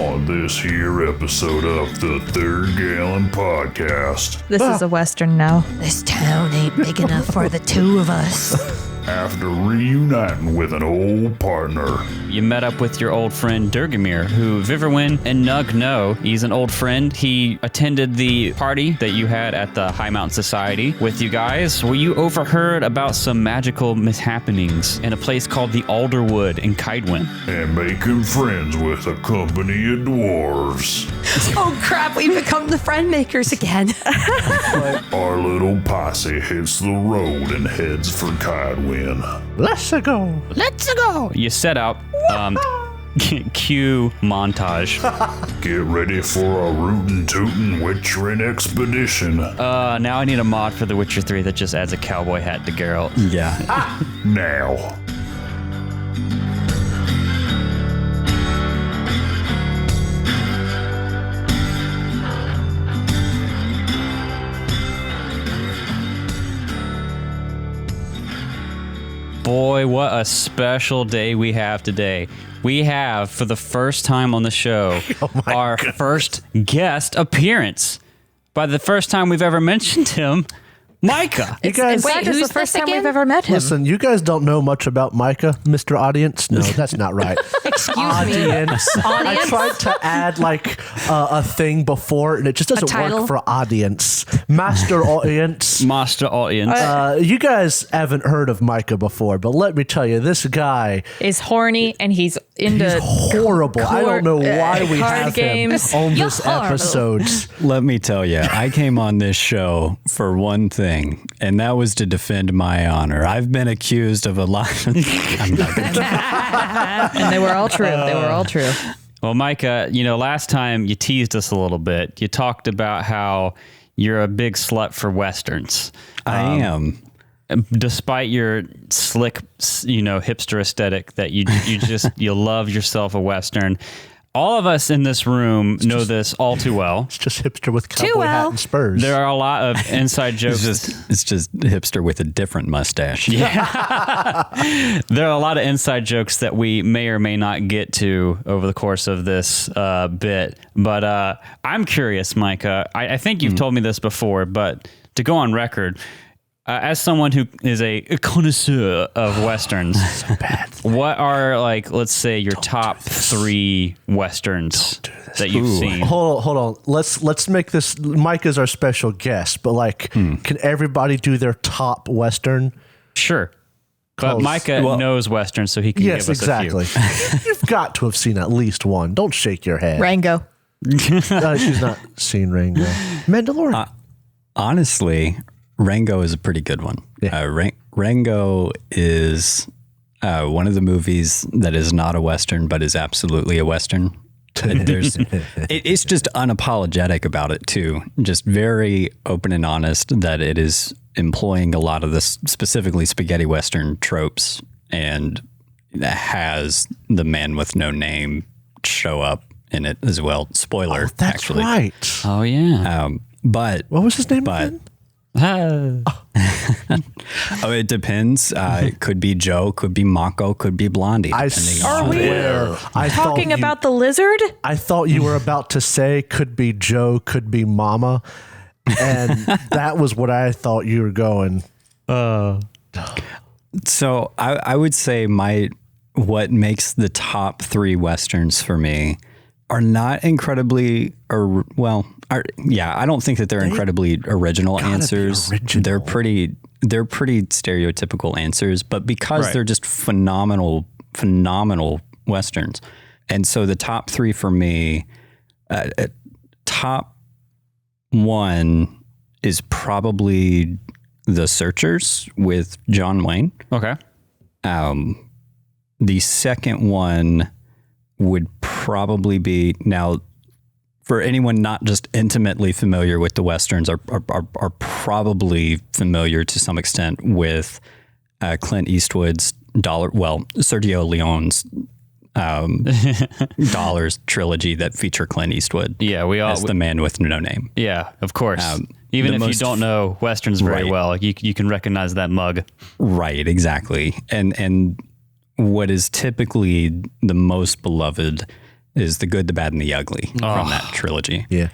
on this here episode of the Third Gallon Podcast. This is a Western now. This town ain't big enough for the two of us. After reuniting with an old partner, you met up with your old friend Dyrgimir, who Vyvrwen and Nug know. He's an old friend. He attended the party that you had at the High Mountain Society with you guys, where you overheard about some magical mishappenings in a place called the Alderwood in Kaedwen. and making friends with a company of dwarves. Oh crap, we've become the friend makers again. Our little posse hits the road and heads for Kaedwen. Let's go. Let's go! You set out. Cue montage. Get ready for a rootin' tootin' witchering expedition. Now I need a mod for The Witcher 3 that just adds a cowboy hat to Geralt. Yeah. Now. Boy, what a special day we have today. We have, for the first time on the show, our first guest appearance. By the first time we've ever mentioned him, Micah. You guys, In fact, it's who's the first this time again? we've ever met him. listen, you guys don't know much about Micah, Mr. Audience. No, that's not right. Excuse me. Audience. I tried to add like a thing before, and it just doesn't title? work for audience. Master Audience. Master audience. You guys haven't heard of Micah before, but let me tell you, this guy Is horny and he's into he's horrible. I don't know why we card have games. him on You're this horrible. episode. Let me tell you, I came on this show for one thing, and that was to defend my honor. I've been accused of a lot of... I'm not gonna And they were all true. They were all true. Well, Micah, last time you teased us a little bit. You talked about how you're a big slut for Westerns. I am. Despite your slick, hipster aesthetic that you love yourself a Western. All of us in this room know this all too well. It's just hipster with cowboy hat well. and spurs. There are a lot of inside jokes. It's just hipster with a different mustache. There are a lot of inside jokes that we may or may not get to over the course of this bit. But I'm curious, Micah. I think you've told me this before, but to go on record, as someone who is a connoisseur of Westerns, what are, let's say, your top three Westerns that you've seen? Hold on. Let's make this. Micah's our special guest, but can everybody do their top Western? Sure. But Close. Micah knows Westerns, so he can Yes, give us exactly. a few. You've got to have seen at least one. Don't shake your head. Rango. She's not seen Rango. Mandalorian. Honestly, Rango is a pretty good one. Yeah. Rango is one of the movies that is not a Western, but is absolutely a Western. It's just unapologetic about it, too. Just very open and honest that it is employing a lot of the specifically spaghetti Western tropes, and has the man with no name show up in it as well. Spoiler, That's actually. right. Oh, yeah. But What was his name again? it depends. It could be Joe, could be Mako, could be Blondie. I depending Are on we I talking thought about the lizard? I thought you were about to say could be Joe, could be Mama, and that was what I thought you were going. So I would say what makes the top three Westerns for me are not incredibly, I don't think that they're incredibly original answers. original. They're pretty stereotypical answers, but because they're just phenomenal Westerns. And so the top three for me, top one is probably The Searchers with John Wayne. Okay. The second one would probably be, now for anyone not just intimately familiar with the Westerns, are probably familiar to some extent with Clint Eastwood's Sergio Leone's Dollars trilogy that feature Clint Eastwood. Yeah, we all as the man with no name. Yeah, of course. Even if you don't know Westerns very well, you can recognize that mug. Right, exactly. And what is typically the most beloved is The Good, the Bad, and the Ugly from that trilogy. Yeah.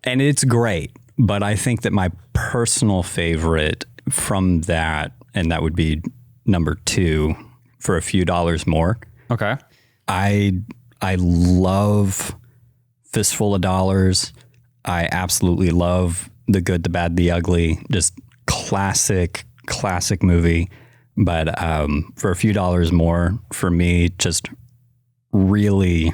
And it's great, but I think that my personal favorite from that, and that would be number 2 for a few dollars more. Okay. I love Fistful of Dollars. I absolutely love The Good, the Bad, the Ugly. Just classic movie. But for a few dollars more, for me, just really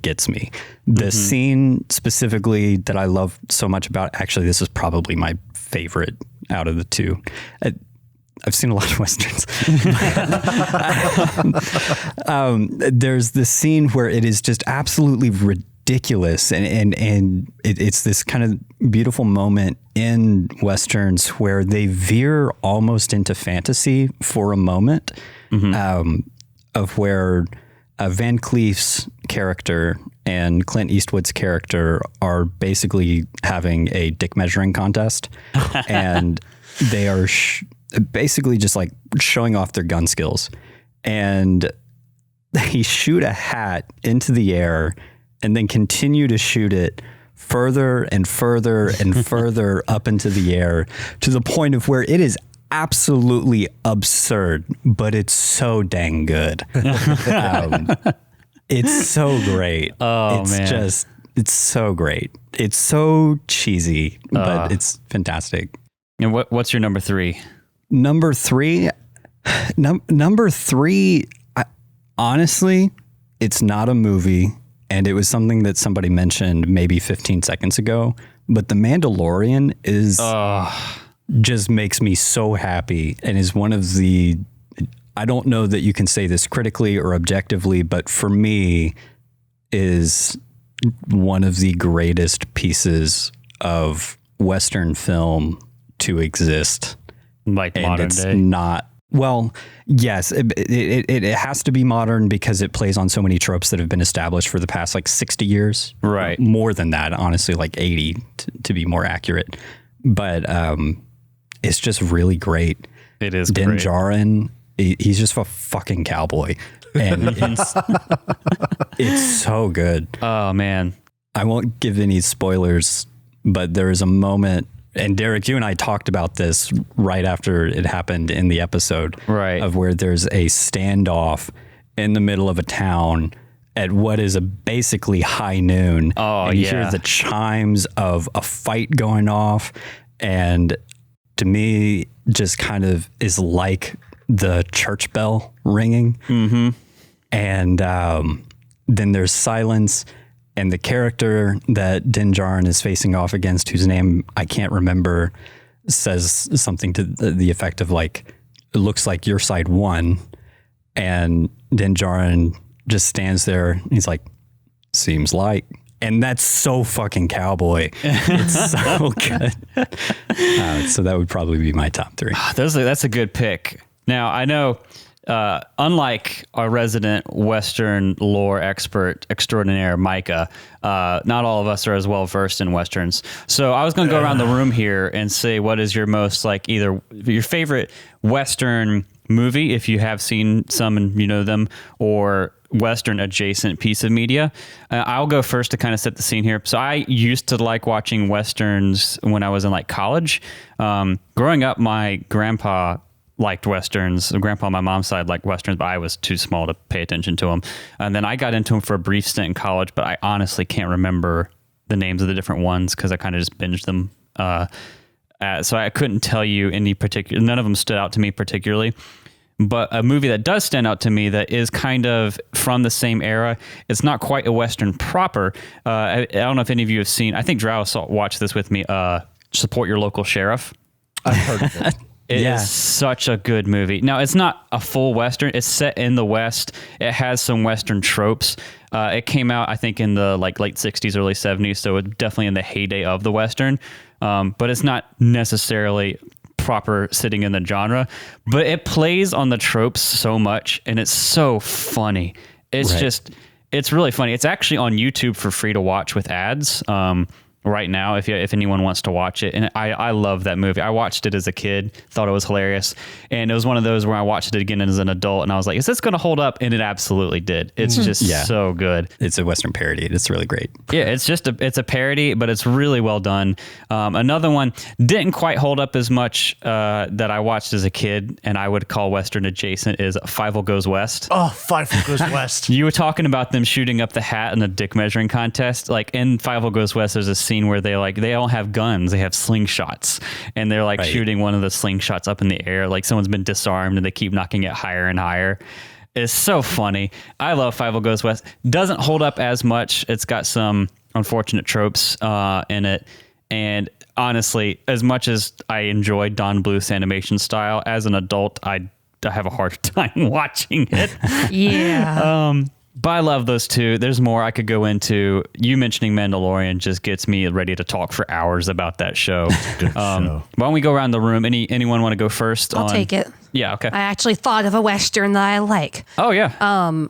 gets me. The scene specifically that I love so much about, actually, this is probably my favorite out of the two. I've seen a lot of Westerns. There's this scene where it is just absolutely ridiculous. And it's this kind of beautiful moment in Westerns where they veer almost into fantasy for a moment, of where Van Cleef's character and Clint Eastwood's character are basically having a dick measuring contest. And they are basically just like showing off their gun skills. And they shoot a hat into the air and then continue to shoot it further and further and further up into the air to the point of where it is absolutely absurd, but it's so dang good. It's so great. Man. It's so great. It's so cheesy, but it's fantastic. And what's your number 3? Number 3, honestly, it's not a movie, and it was something that somebody mentioned maybe 15 seconds ago, but The Mandalorian is just makes me so happy and is one of the, I don't know that you can say this critically or objectively, but for me is one of the greatest pieces of Western film to exist. Like And modern it's day? not, well, yes, it has to be modern because it plays on so many tropes that have been established for the past like 60 years. Right. More than that, honestly, like 80 to be more accurate. But it's just really great. It is Din great. Djarin, he's just a fucking cowboy. And it's so good. Oh, man. I won't give any spoilers, but there is a moment, and Derek, you and I talked about this right after it happened in the episode, Right. of where there's a standoff in the middle of a town at what is a basically high noon. Oh, and you yeah. hear the chimes of a fight going off, and to me, just kind of is like the church bell ringing. Mm-hmm. And then there's silence, and the character that Din Djarin is facing off against, whose name I can't remember, says something to the effect of like, it looks like your side won. And Din Djarin just stands there. And he's like, seems like. And that's so fucking cowboy. It's so good. So that would probably be my top 3. That's a good pick. Now, I know, unlike our resident Western lore expert extraordinaire, Micah, not all of us are as well versed in Westerns. So I was going to go around the room here and say, what is your most, like, either your favorite Western movie, if you have seen some and you know them, or Western adjacent piece of media. I'll go first to kind of set the scene here. So I used to like watching Westerns when I was in like college. Growing up, my grandpa liked Westerns. Grandpa on my mom's side liked Westerns, but I was too small to pay attention to them. And then I got into them for a brief stint in college, but I honestly can't remember the names of the different ones because I kind of just binged them. So I couldn't tell you any particular, none of them stood out to me particularly. But a movie that does stand out to me that is kind of from the same era, it's not quite a Western proper. I don't know if any of you have seen, I think Drow watched this with me, Support Your Local Sheriff. I've heard of it. It is such a good movie. Now, it's not a full Western. It's set in the West. It has some Western tropes. It came out, I think, in the like late 60s, early 70s, so it's definitely in the heyday of the Western. But it's not necessarily proper sitting in the genre, but it plays on the tropes so much, and it's so funny. It's just, it's really funny. It's actually on YouTube for free to watch with ads. right now if anyone wants to watch it. And I love that movie. I watched it as a kid, thought it was hilarious. And it was one of those where I watched it again as an adult and I was like, is this going to hold up? And it absolutely did. It's just so good. It's a Western parody. It's really great. Yeah, it's a parody, but it's really well done. Another one didn't quite hold up as much that I watched as a kid and I would call Western adjacent is Fievel Goes West. Oh, Fievel Goes West. You were talking about them shooting up the hat in the dick measuring contest. Like in Fievel Goes West, there's a scene where they don't have guns, they have slingshots, and they're like shooting one of the slingshots up in the air, like someone's been disarmed, and they keep knocking it higher and higher. It's so funny. I love Fievel Goes West. Doesn't hold up as much. It's got some unfortunate tropes in it, and honestly, as much as I enjoyed Don Bluth's animation style, as an adult, I have a hard time watching it. Yeah. But I love those two. There's more I could go into. You mentioning Mandalorian just gets me ready to talk for hours about that show. Good show. Why don't we go around the room? Anyone want to go first? I'll take it. Yeah, okay. I actually thought of a Western that I like. Oh, yeah.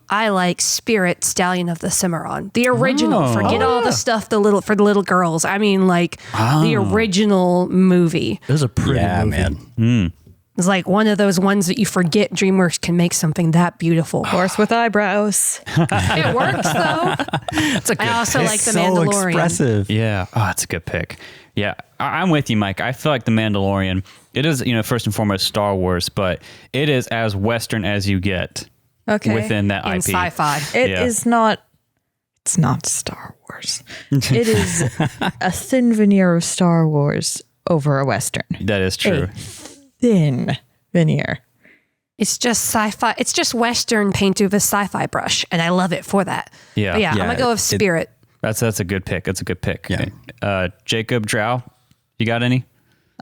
I like Spirit, Stallion of the Cimarron. The original. Forget all the stuff for the little girls. I mean, like the original movie. It was a pretty movie. Man. It's like one of those ones that you forget DreamWorks can make something that beautiful. Horse with eyebrows. It works though. I also like The Mandalorian. Expressive. Yeah. Oh, that's a good pick. Yeah, I'm with you, Mike. I feel like The Mandalorian, it is, first and foremost Star Wars, but it is as Western as you get within that In IP. sci-fi. It is not. It's not Star Wars. It is a thin veneer of Star Wars over a Western. That is true. Thin veneer. It's just sci-fi. It's just Western painted with a sci-fi brush, and I love it for that. Yeah. But I'm gonna go with Spirit. That's a good pick. That's a good pick. Yeah. Jacob Drow, you got any?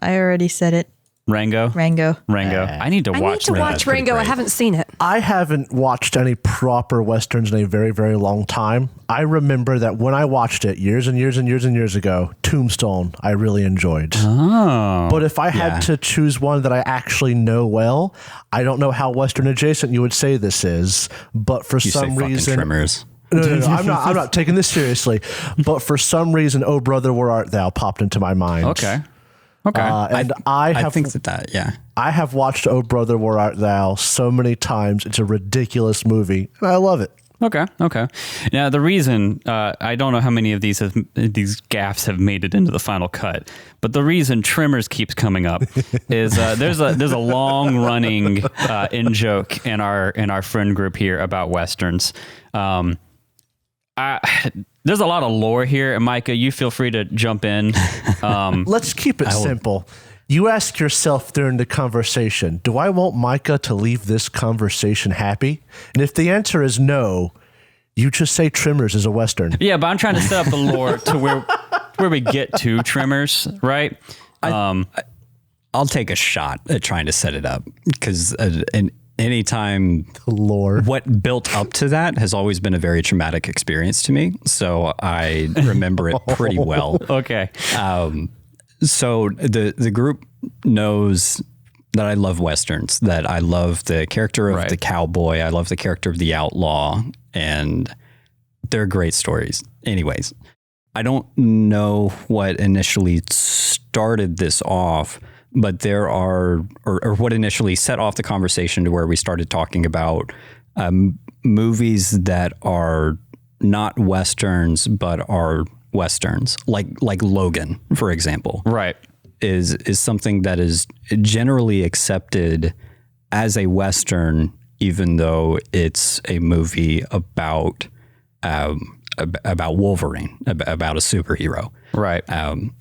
I already said it. Rango. I need to watch. I need to watch Rango. I haven't seen it. I haven't watched any proper Westerns in a very, very long time. I remember that when I watched it years and years and years and years ago, Tombstone, I really enjoyed. Oh. But if I had to choose one that I actually know well, I don't know how Western adjacent you would say this is, but for You some say reason... Tremors. No, I'm not taking this seriously. But for some reason, Oh Brother, Where Art Thou popped into my mind. Okay. And I think that. I have watched Oh Brother, Where Art Thou so many times. It's a ridiculous movie, and I love it. Okay. Now the reason I don't know how many of these gaffes have made it into the final cut, but the reason Tremors keeps coming up is there's a long running in joke in our friend group here about Westerns. There's a lot of lore here, and Micah, you feel free to jump in. Let's keep it simple. You ask yourself during the conversation, do I want Micah to leave this conversation happy? And if the answer is no, you just say Tremors is a Western. Yeah, but I'm trying to set up the lore to where we get to Tremors, right? I'll take a shot at trying to set it up because anytime Lore. what built up to that has always been a very traumatic experience to me. So I remember it pretty well. Okay. So the group knows that I love Westerns, that I love the character of the cowboy. I love the character of the outlaw, and they're great stories. Anyways, I don't know what initially started this off, but there are, or what initially set off the conversation to where we started talking about movies that are not Westerns, but are Westerns, like Logan, for example. Right. Is something that is generally accepted as a Western, even though it's a movie about Wolverine, about a superhero. Right.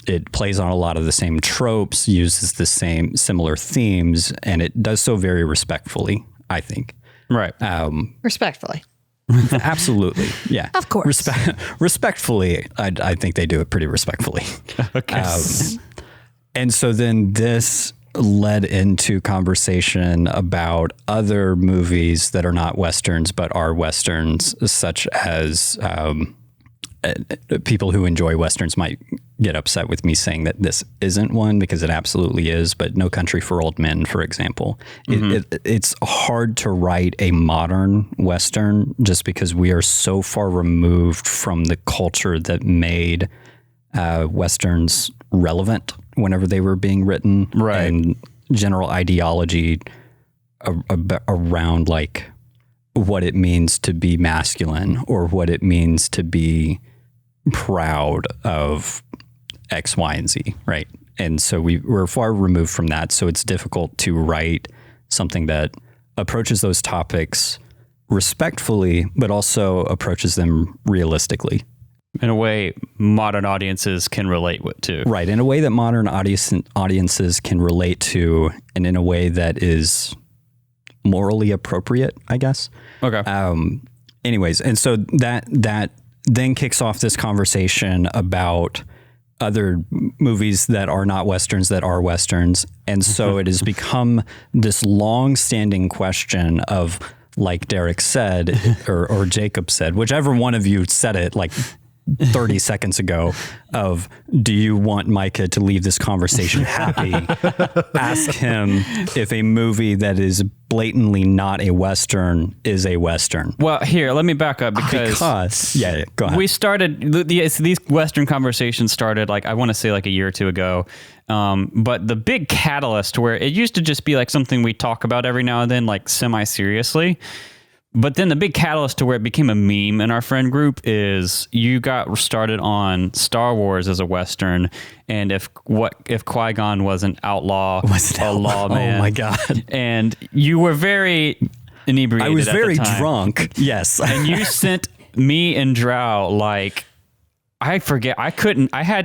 It plays on a lot of the same tropes, uses the same similar themes, and it does so very respectfully, I think. Right. Respectfully. Absolutely. Yeah. Of course. Respectfully, I think they do it pretty respectfully. Okay. And so then this led into conversation about other movies that are not Westerns, but are Westerns, such as people who enjoy Westerns might get upset with me saying that this isn't one, because it absolutely is, but No Country for Old Men, for example. It's hard to write a modern Western just because we are so far removed from the culture that made Westerns relevant whenever they were being written. Right. And general ideology around like what it means to be masculine or what it means to be proud of X, Y, and Z, right? And so we're far removed from that. So it's difficult to write something that approaches those topics respectfully, but also approaches them realistically. In a way, modern audiences can relate to. Right, in a way that modern audiences can relate to, and in a way that is morally appropriate, I guess. Okay. Anyways, and so that then kicks off this conversation about other movies that are not Westerns that are Westerns. And so it has become this long-standing question of, like Derek said, or Jacob said, whichever one of you said it, like 30 seconds ago, of do you want Micah to leave this conversation happy? Ask him if a movie that is blatantly not a Western is a Western. Well, here, let me back up because yeah, go ahead. We started, these Western conversations started like, I want to say like a year or two ago. But the big catalyst where it used to just be like something we talk about every now and then, like semi-seriously. But then the big catalyst to where it became a meme in our friend group is you got started on Star Wars as a Western, and if Qui-Gon was an outlaw, a lawman. Oh my God. And you were very inebriated. I was very at the time. drunk. Yes. And you sent me and Drow like, I forget.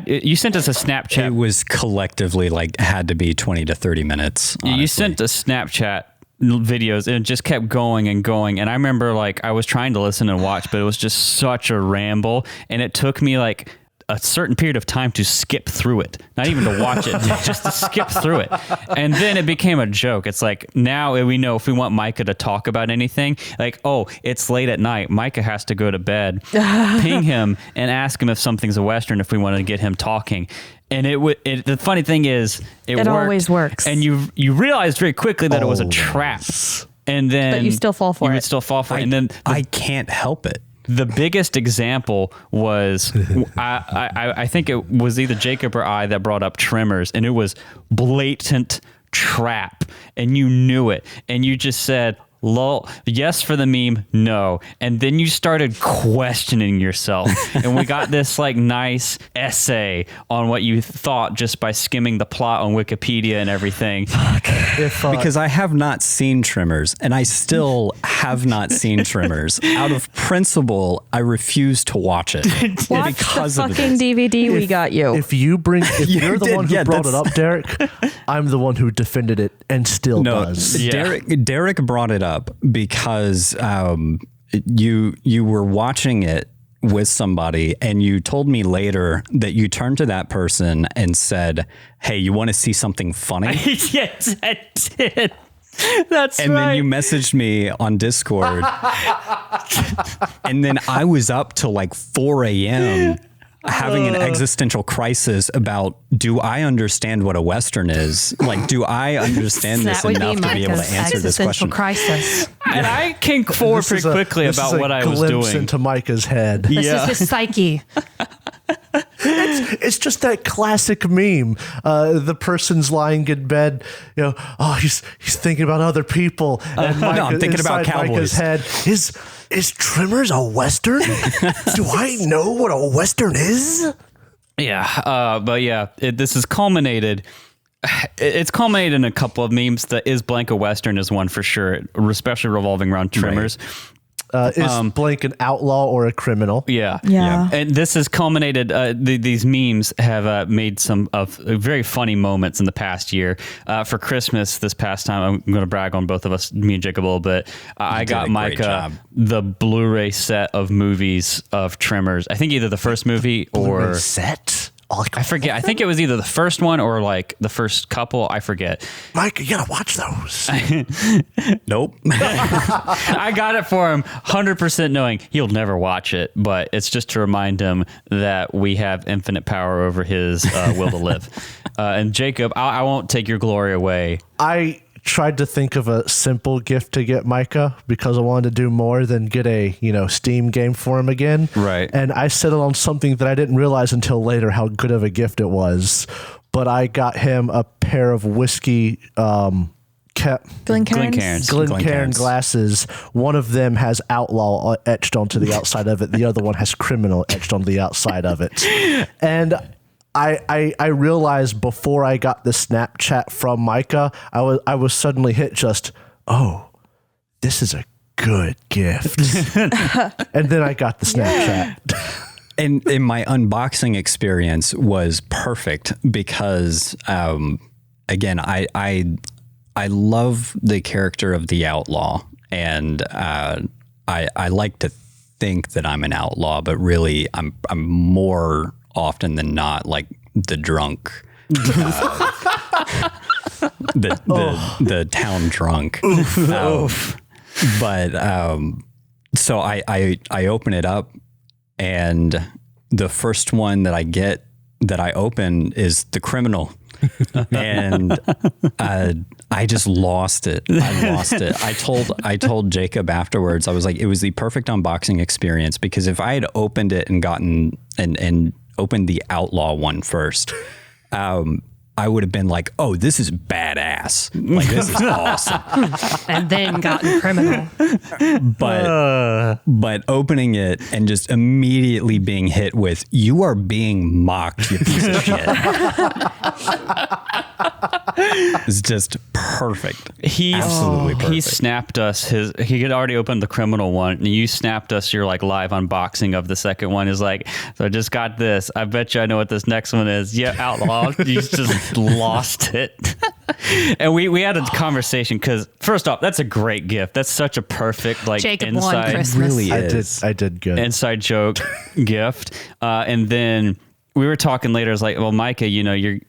You sent us a Snapchat. It was collectively like had to be 20 to 30 minutes. Honestly. You sent a Snapchat videos and it just kept going and going. And I remember like I was trying to listen and watch, but it was just such a ramble. And it took me like a certain period of time to skip through it, not even to watch it, just to skip through it. And then it became a joke. It's like, now we know if we want Micah to talk about anything, like, oh, it's late at night, Micah has to go to bed, ping him and ask him if something's a Western, if we want to get him talking. And the funny thing is, it worked, always works. And you realized very quickly that it was a trap. And then but you still fall for it. You would still fall for it. And then I can't help it. The biggest example was, I think it was either Jacob or I that brought up Tremors, and it was blatant trap, and you knew it, and you just said, lol, yes for the meme, no. And then you started questioning yourself. And we got this like nice essay on what you thought just by skimming the plot on Wikipedia and everything. Because I have not seen Tremors, and I still have not seen Tremors. Out of principle, I refuse to watch it. Watch because the of fucking DVD we got you. If you're the one who brought it up, Derek, I'm the one who defended it and still does. Yeah. Derek brought it up because you were watching it with somebody, and you told me later that you turned to that person and said, "Hey, you want to see something funny?" Yes, I did. That's and right. then you messaged me on Discord, and then I was up till like 4 a.m. having an existential crisis about, do I understand what a Western is? Like, do I understand this enough to be able to answer this question? Crisis. And I came forward pretty quickly about what I was glimpse doing. into Micah's head. This is his psyche. It's just that classic meme. The person's lying in bed, he's thinking about other people. And Micah, I'm thinking about Micah's cowboys. head is Tremors a Western? Do I know what a Western is? Yeah, but yeah, this has culminated. It's culminated in a couple of memes. The Is Blank a Western is one for sure, especially revolving around Tremors. Is blank an outlaw or a criminal? Yeah. And this has culminated. These memes have made some of very funny moments in the past year. For Christmas this past time, I'm going to brag on both of us, me and Jacob, a little bit. I got Micah the Blu-ray set of movies of Tremors. I think either the first movie or Blu-ray set. I forget. I think it was either the first one or like the first couple. I forget. Mike, you gotta watch those. Nope. I got it for him 100% knowing he'll never watch it, but it's just to remind him that we have infinite power over his will to live. And Jacob, I won't take your glory away. I tried to think of a simple gift to get Micah because I wanted to do more than get a, Steam game for him again. Right. And I settled on something that I didn't realize until later how good of a gift it was. But I got him a pair of whiskey Glencairn glasses. One of them has outlaw etched onto the outside of it. The other one has criminal etched on the outside of it. And I realized before I got the Snapchat from Micah, I was suddenly hit just, oh, this is a good gift. And then I got the Snapchat. And my unboxing experience was perfect because, again, I love the character of the outlaw, and I like to think that I'm an outlaw, but really I'm more often than not like the drunk, the town drunk. But so I open it up, and the first one that I open is the criminal. And I just lost it. I told Jacob afterwards, I was like, it was the perfect unboxing experience, because if I had opened it and gotten and opened the outlaw one first, I would have been like, oh, this is badass. Like, this is awesome. And then gotten criminal. But opening it and just immediately being hit with, you are being mocked, you piece of shit. It's just perfect. Absolutely perfect. He snapped us he had already opened the criminal one, and you snapped us your like live unboxing of the second one. Is like, so I just got this. I bet you I know what this next one is. Yeah, outlaw. You just lost it. And we had a conversation, because first off, that's a great gift. That's such a perfect like Jacob inside, won Christmas. Really is. I did good. inside joke gift. And then we were talking later. It's like, well, Micah,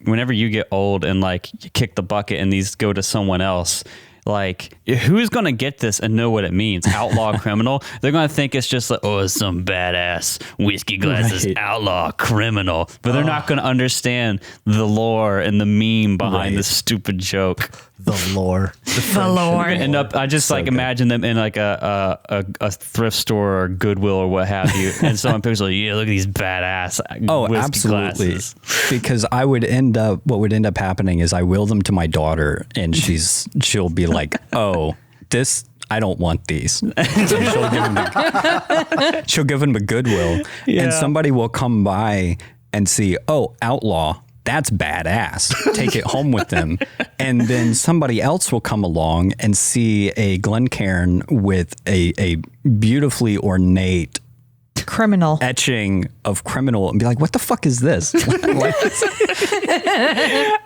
whenever you get old and like you kick the bucket and these go to someone else, like, who's going to get this and know what it means? Outlaw, criminal. They're going to think it's just like, oh, it's some badass whiskey glasses, right. Outlaw, criminal. But they're not going to understand the lore and the meme behind the stupid joke. The lore. The lore. I just imagine them in like a thrift store or Goodwill or what have you, and someone picks like, yeah, look at these badass whiskey absolutely glasses. Because what would end up happening is I will them to my daughter, and she'll be like, oh, this, I don't want these. So she'll give them to Goodwill, and somebody will come by and see, oh, outlaw, that's badass. Take it home with them. And then somebody else will come along and see a Glencairn with a beautifully ornate criminal etching of criminal and be like, what the fuck is this?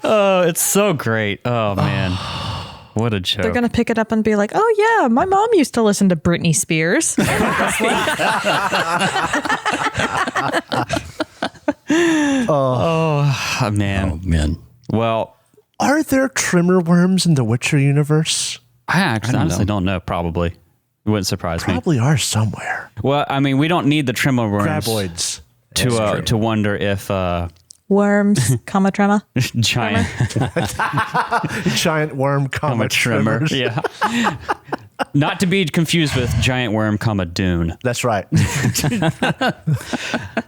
Oh, it's so great. Oh, man. What a joke. They're going to pick it up and be like, oh, yeah, my mom used to listen to Britney Spears. Oh, man. Oh, man. Well, Are there trimmer worms in the Witcher universe? I honestly don't know. Probably. It wouldn't surprise me. Probably are somewhere. Well, I mean, we don't need the trimmer worms Graboids. to wonder if Worms, comma, tremor. giant Giant worm, comma, trimmer. trimmers. Yeah. Not to be confused with giant worm, dune. That's right.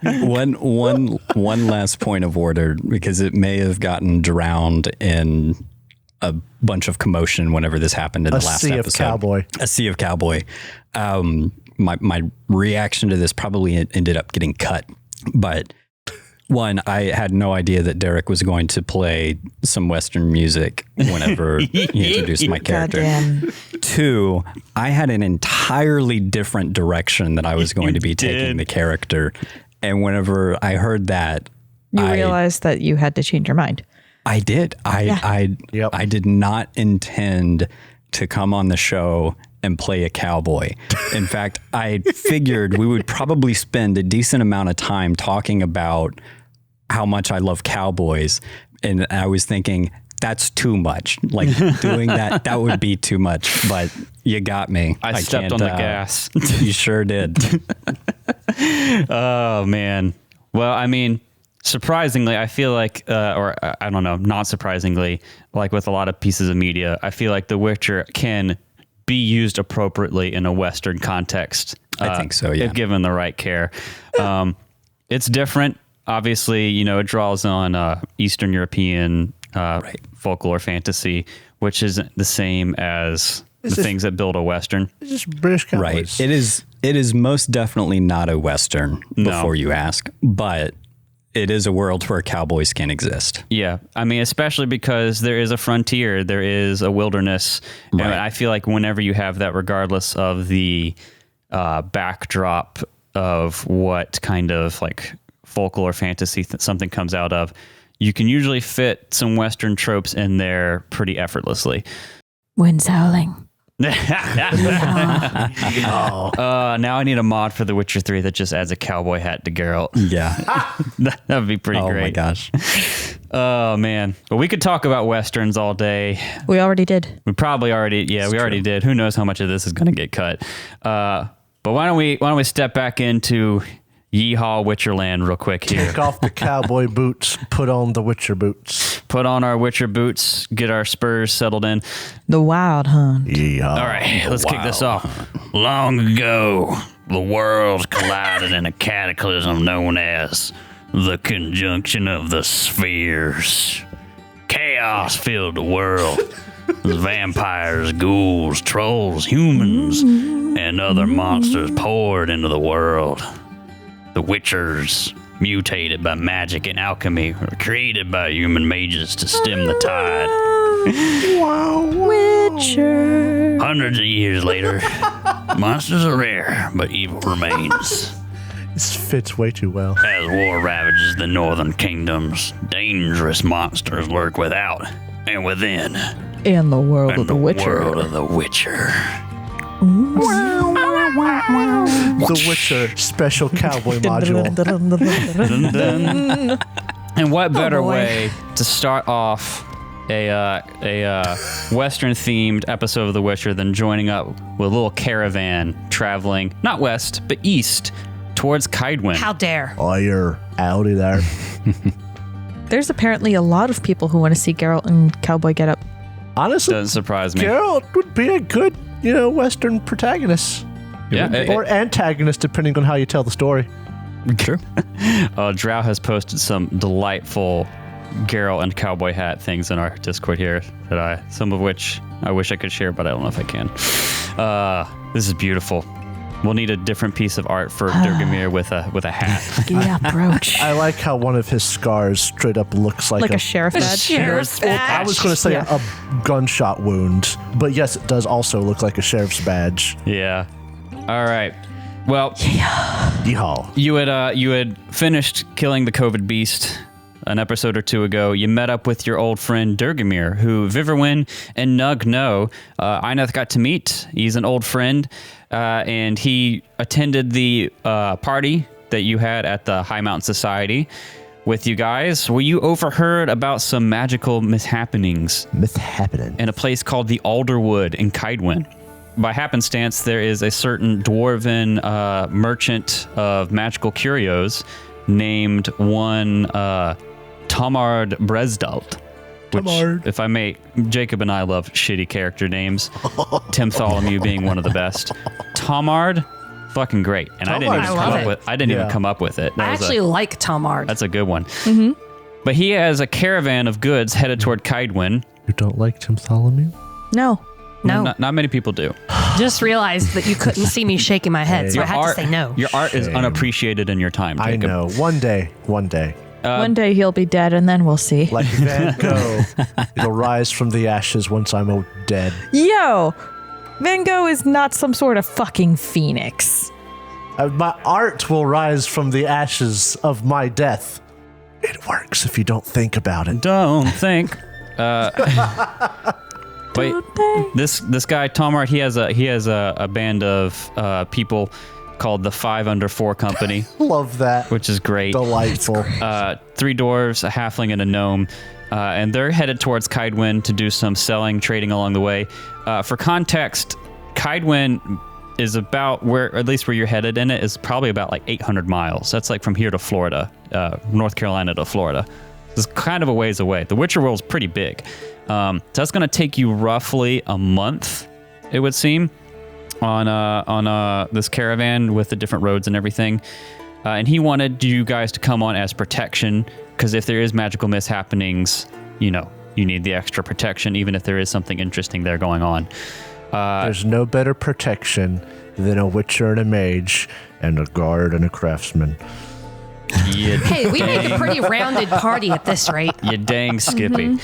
One last point of order, because it may have gotten drowned in a bunch of commotion whenever this happened in the last episode. A sea of cowboy. My reaction to this probably ended up getting cut, but one, I had no idea that Derek was going to play some Western music whenever he introduced my character. Goddamn. Two, I had an entirely different direction that I was going to be taking the character. And whenever I heard that, You realized that you had to change your mind. I did. I did not intend to come on the show and play a cowboy. In fact, I figured we would probably spend a decent amount of time talking about how much I love cowboys. And I was thinking, that's too much. Like, doing that would be too much. But you got me. I stepped on the gas. You sure did. Oh, man. Well, I mean, surprisingly, I feel like, or I don't know, not surprisingly, like with a lot of pieces of media, I feel like The Witcher can be used appropriately in a Western context. I think so, yeah. If given the right care. It's different. Obviously, it draws on Eastern European folklore fantasy, which isn't the same as the things that build a Western. It's just British cowboys. Right. It is most definitely not a Western before you ask, but it is a world where cowboys can exist. Yeah. I mean, especially because there is a frontier, there is a wilderness. Right. And I feel like whenever you have that, regardless of the backdrop of what kind of like folklore fantasy something comes out of, you can usually fit some Western tropes in there pretty effortlessly. Wind's howling. Now I need a mod for The Witcher 3 that just adds a cowboy hat to Geralt. Yeah. That would be pretty great. Oh my gosh. Oh man. But we could talk about Westerns all day. We already did. We probably already, we already did. Who knows how much of this is going to get cut. But why don't we step back into Yeehaw Witcherland real quick here. Take off the cowboy boots, put on the Witcher boots. Put on our Witcher boots, get our spurs settled in. The Wild Hunt. Yeehaw. All right, let's kick this off. Long ago, the worlds collided in a cataclysm known as the conjunction of the spheres. Chaos filled the world. Vampires, ghouls, trolls, humans, and other monsters poured into the world. The Witchers, mutated by magic and alchemy, were created by human mages to stem the tide. Witcher. Hundreds of years later, monsters are rare, but evil remains. This fits way too well. As war ravages the northern kingdoms, dangerous monsters lurk without and within. In the world And of the the Witcher. world of the Witcher. The Witcher special cowboy module. And what better boy. way to start off a Western-themed episode of The Witcher than joining up with a little caravan traveling, not west, but east, towards Kaedwen. How dare. Oh, you're outie there. There's apparently a lot of people who want to see Geralt in cowboy getup. Honestly, Doesn't surprise me. Geralt would be a good, Western protagonist. Yeah, Or antagonist, depending on how you tell the story. True. Drow has posted some delightful Geralt and cowboy hat things in our Discord here some of which I wish I could share, but I don't know if I can. This is beautiful. We'll need a different piece of art for Dyrgimir with a hat. Yeah, brooch. I like how one of his scars straight up looks like Like a sheriff badge. Sheriff's I was going to say Yeah. a gunshot wound, but yes, it does also look like a sheriff's badge. Yeah. All right. Well, Yeehaw. you had finished killing the COVID beast an episode or two ago. You met up with your old friend Dyrgimir, who Vyvrwen and Nug know. Eineth got to meet. He's an old friend, and he attended the party that you had at the High Mountain Society with you guys. Well, you overheard about some magical mishappenings in a place called the Alderwood in Kaedwen. By happenstance, there is a certain dwarven merchant of magical curios named one Tamard Bresdalt. Which, Tamard. if I may, Jacob and I love shitty character names. Tim Tholomew being one of the best. Tamard, fucking great. And I didn't even Tamar's come great. up with. I didn't even come up with it. I actually like Tamard. That's a good one. But he has a caravan of goods headed toward Kaedwen. You don't like Tim Tholomew? No. No. Not many people do. Just realized that you couldn't see me shaking my head, so I had to say no. Your art is Shame. unappreciated in your time, I Jacob. know. One day. One day he'll be dead, and then we'll see. Like Van Gogh, it'll rise from the ashes once I'm dead. Yo, Van Gogh is not some sort of fucking phoenix. My art will rise from the ashes of my death. It works if you don't think about it. Don't think. Wait, this guy Tamar, he has a band of people called the 5 Under 4 Company, Love that. which is great. Delightful. 3 dwarves, a halfling, and a gnome, and they're headed towards Kaedwen to do some selling, trading along the way. For context, Kaedwen is about where, at least where you're headed in it, is probably about like 800 miles. That's like from here to Florida, North Carolina to Florida. It's kind of a ways away. The Witcher World's pretty big. So that's going to take you roughly a month, it would seem, on this caravan with the different roads and everything. And he wanted you guys to come on as protection, because if there is magical mishappenings, you need the extra protection, even if there is something interesting there going on. There's no better protection than a witcher and a mage and a guard and a craftsman. Hey, we make a pretty rounded party at this rate. You dang Skippy.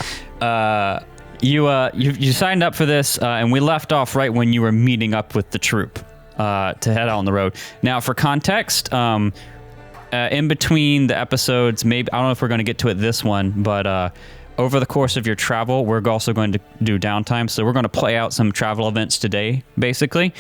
You signed up for this, and we left off right when you were meeting up with the troop to head out on the road. Now, for context, in between the episodes, maybe I don't know if we're going to get to it this one, but over the course of your travel, we're also going to do downtime. So we're going to play out some travel events today, basically.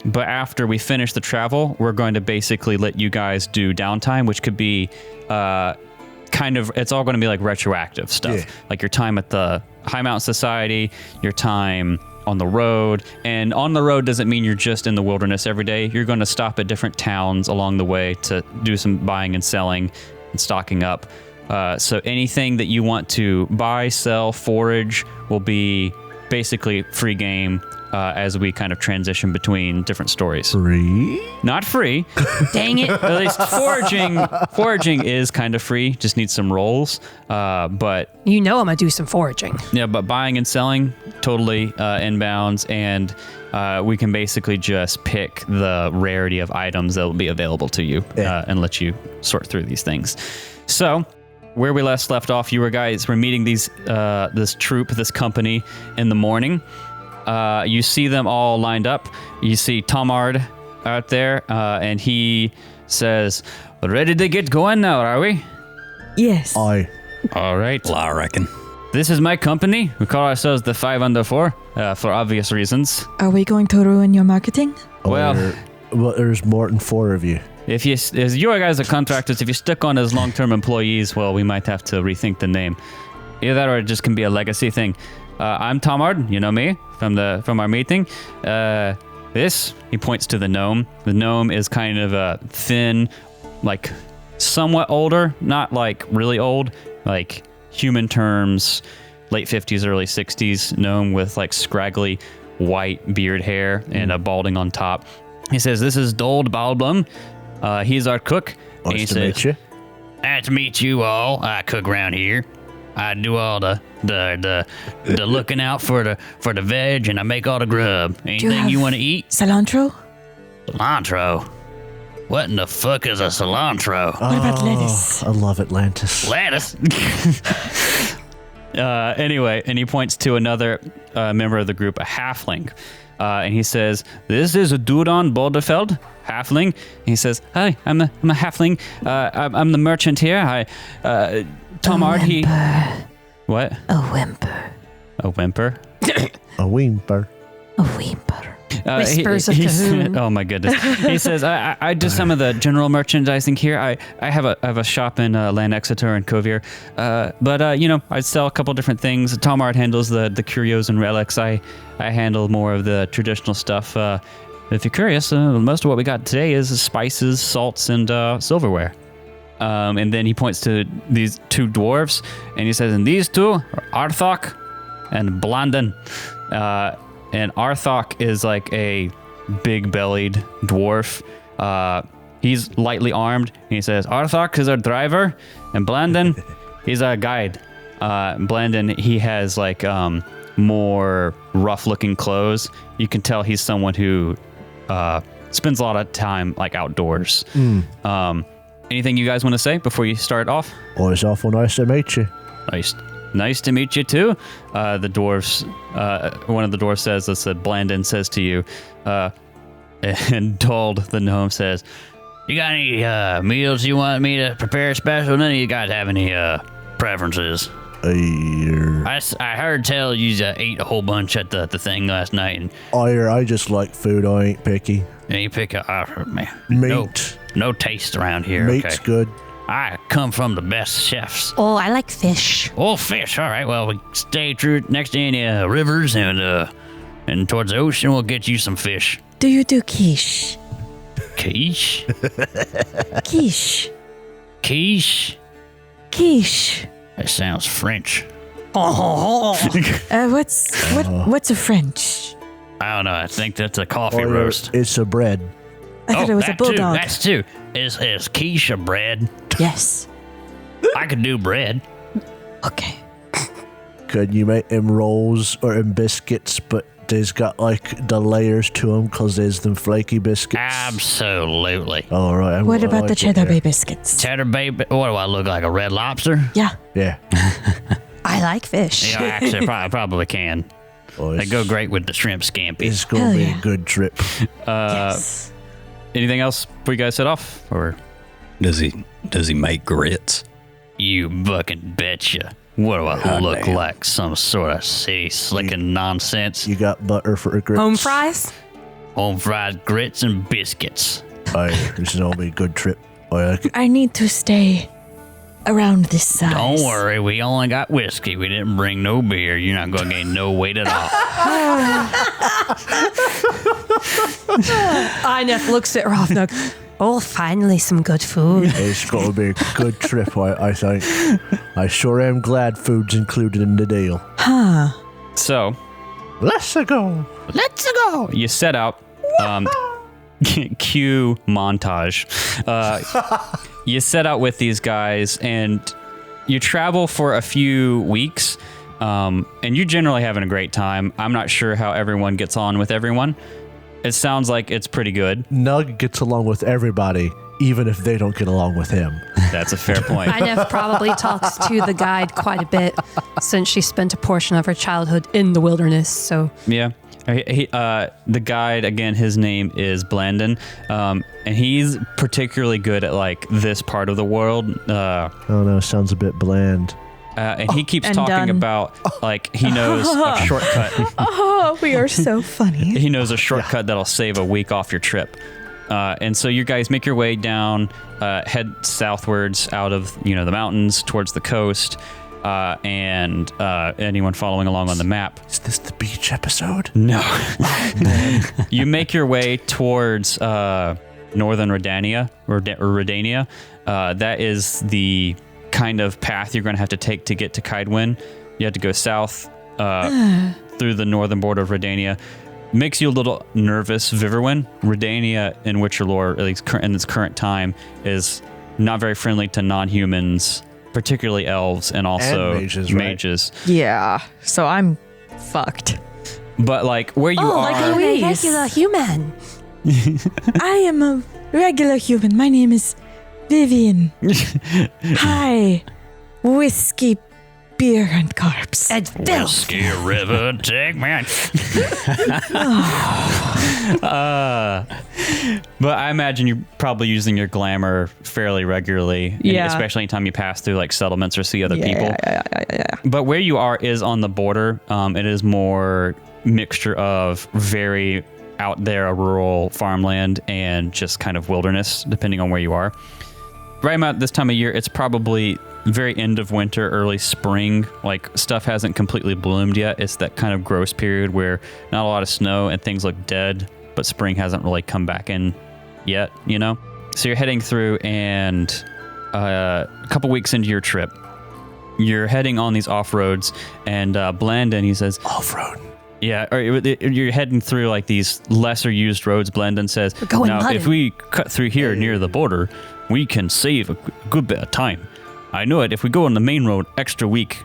But after we finish the travel, we're going to basically let you guys do downtime, which could be it's all going to be like retroactive stuff. Yeah. Like your time at the High Mountain Society, your time on the road. And on the road doesn't mean you're just in the wilderness every day. You're going to stop at different towns along the way to do some buying and selling and stocking up. So anything that you want to buy, sell, forage will be basically free game as we kind of transition between different stories. Free? Not free. Dang it. At least foraging is kind of free. Just needs some rolls. But I'm going to do some foraging. Yeah, but buying and selling, totally inbounds. And we can basically just pick the rarity of items that will be available to you and let you sort through these things. So where we last left off, you were meeting this troop, this company in the morning. You see them all lined up. You see Tomard out there, and he says, "Ready to get going now, are we?" Yes. Aye. All right. Well, I reckon. This is my company. We call ourselves the 5 Under 4 for obvious reasons. Are we going to ruin your marketing? Well, there's more than 4 of you. If you guys are contractors, if you stick on as long-term employees, well, we might have to rethink the name. Either that or it just can be a legacy thing. I'm Tomard, you know me from our meeting. This, he points to the gnome. The gnome is kind of a thin, like somewhat older, not like really old, like human terms, late 50s, early 60s gnome with like scraggly white beard hair and a balding on top. He says, "This is Dold Balblum. He's our cook." Nice to meet you. "Nice to meet you all. I cook around here. I do all the looking out for the veg, and I make all the grub. Anything you want to eat?" Cilantro? Cilantro? What in the fuck is a cilantro? What about lettuce? I love Atlantis. Lettuce. Anyway, and he points to another member of the group, a halfling. And he says, "This is a Dudon Boldefeld, halfling." And he says, "Hi, I'm a halfling. I'm the merchant here. Tomard, he..." What? A whimper. A whimper? A whimper. A whimper. Whispers of Cahoon. Oh my goodness. He says, I do some of the general merchandising here. I have a shop in Land Exeter and Covier. But I sell a couple different things. Tomard handles the curios and relics. I handle more of the traditional stuff. If you're curious, most of what we got today is spices, salts, and silverware. And then he points to these 2 dwarves, and he says, "And these 2 are Arthok and Blandon." And Arthok is like a big-bellied dwarf. He's lightly armed, and he says, "Arthok is our driver, and Blandon, he's our guide." Blandon, he has like more rough-looking clothes. You can tell he's someone who spends a lot of time like outdoors. Anything you guys want to say before you start off? Always awful nice to meet you. Nice to meet you too. The dwarves, one of the dwarves says, Blandon says to you, and Dold, the gnome, says, "You got any meals you want me to prepare special? None of you guys have any preferences?" I heard tell you ate a whole bunch at the thing last night. And I just like food. I ain't picky. you pick man. Meat. No taste around here. Meat's good. I come from the best chefs. Oh, I like fish. Oh, fish. All right. Well, we stay true next to any rivers and towards the ocean. We'll get you some fish. Do you do quiche? Quiche? Quiche. Quiche? Quiche. That sounds French. What's a French? I don't know. I think that's a coffee roast. It's a bread. I thought it was a bulldog. That's two. Is quiche a bread? Yes. I could do bread. Okay. Could you make them rolls or them biscuits, but there's got like the layers to them because there's them flaky biscuits? Absolutely. All right. What about the Cheddar Bay biscuits? Cheddar Bay. What do I look like? A red lobster? Yeah. Yeah. I like fish. Yeah, actually, probably can. Oh, They go great with the shrimp scampi. It's going to Hell be yeah. a good trip. Yes. Anything else before you guys set off? Or Does he make grits? you fucking betcha. What do I look damn. like? Some sort of city slicking nonsense? You got butter for grits. Home fries? Home fried grits and biscuits. Aye, this is going to be a good trip. I like it. I need to stay around this size. Don't worry, we only got whiskey. We didn't bring no beer. You're not going to gain no weight at all. Inef looks at Ravnug. Oh, finally some good food. It's going to be a good trip, I think. I sure am glad food's included in the deal. So, Let's go. let's go. You set out. Cue montage. You set out with these guys and you travel for a few weeks. And you're generally having a great time. I'm not sure how everyone gets on with everyone. It sounds like it's pretty good. Nug gets along with everybody, even if they don't get along with him. That's a fair point. Inef probably talks to the guide quite a bit since she spent a portion of her childhood in the wilderness. So Yeah. The guide, again, his name is Blandon. And he's particularly good at like this part of the world. Oh no, sounds a bit bland. And he keeps and talking done. about like he knows a shortcut. Oh, we are so funny. He knows a shortcut that'll save a week off your trip. And so you guys make your way down, head southwards out of the mountains towards the coast. And anyone following along on the map. Is this the beach episode? No. You make your way towards northern Redania or Redania. That is the kind of path you're going to have to take to get to Kaedwen. You have to go south through the northern border of Redania. Makes you a little nervous, Vyvrwen. Redania in Witcher lore, at least in its current time, is not very friendly to non-humans, particularly elves and also And mages, right? Yeah. So I'm fucked. But like where you are, like a Louise. regular human. I am a regular human. My name is Vivian. Hi. Whiskey, beer, and carbs. And filth. Whiskey River, take me. But I imagine you're probably using your glamour fairly regularly, Yeah. especially anytime you pass through like settlements or see other people. Yeah. But where you are is on the border. It is more mixture of very out there rural farmland and just kind of wilderness, depending on where you are. Right about this time of year, it's probably very end of winter, early spring. Like stuff hasn't completely bloomed yet. It's that kind of gross period where not a lot of snow and things look dead, but spring hasn't really come back in yet, So you're heading through, and a couple weeks into your trip, you're heading on these off-roads, and Blandon, he says, Off-road. yeah, or you're heading through like these lesser used roads. Blandon says, going now mudding. if we cut through here near the border, we can save a good bit of time. I know it. If we go on the main road extra week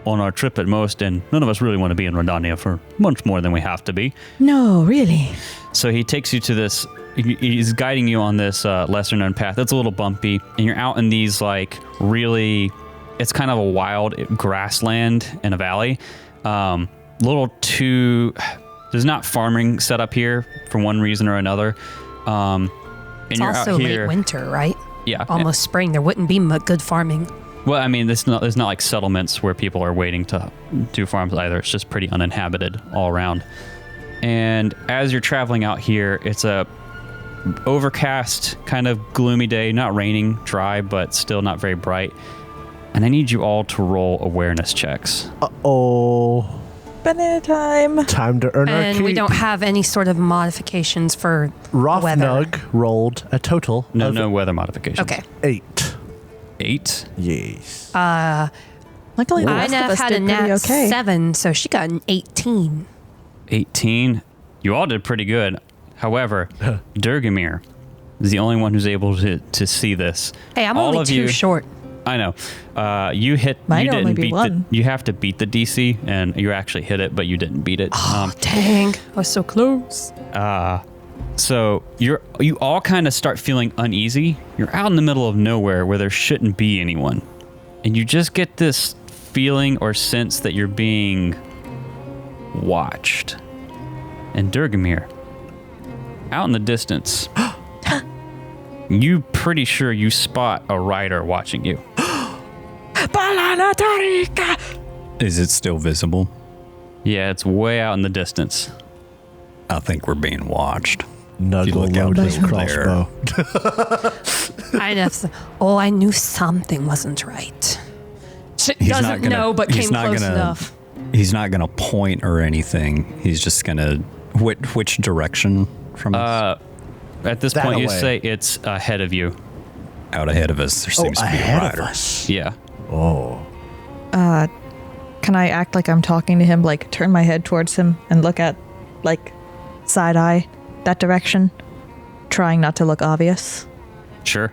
on our trip at most, and none of us really want to be in Redania for much more than we have to be. No, really. So he takes you to this, he's guiding you on this lesser known path. It's a little bumpy, and you're out in these like really, it's kind of a wild grassland in a valley. There's not farming set up here for one reason or another. And It's you're also out here. late winter, right? Yeah. Almost spring. There wouldn't be good farming. Well, I mean, there's not like settlements where people are waiting to do farms either. It's just pretty uninhabited all around. And as you're traveling out here, it's a overcast, kind of gloomy day. Not raining, dry, but still not very bright. And I need you all to roll awareness checks. Uh-oh. banana time. Time to earn our And keep. we don't have any sort of modifications for weather. Nug rolled a total of No weather modifications. Okay. 8. 8. Yes. Luckily, the rest of Inef us had a did pretty nat okay. 7, so she got an 18. 18. You all did pretty good. However, Dyrgimir is the only one who's able to see this. Hey, I'm All only of 2 you- short. I know. You hit. Might you only didn't be beat one. You have to beat the DC, and you actually hit it, but you didn't beat it. Oh, dang. I was so close. So you all kind of start feeling uneasy. You're out in the middle of nowhere where there shouldn't be anyone, and you just get this feeling or sense that you're being watched. And Dyrgimir, out in the distance, you pretty sure you spot a rider watching you. Is it still visible? Yeah, it's way out in the distance. I think we're being watched. Nug you look will load out his over crossbow. I knew something wasn't right. She doesn't know, but came close enough. He's not gonna point or anything. He's just gonna which direction from us? At this That point, you away. say it's ahead of you. Out ahead of us. There seems to be a ahead of rider. us. Yeah. Oh. Can I act like I'm talking to him, like turn my head towards him and look at, like, side eye that direction, trying not to look obvious? Sure.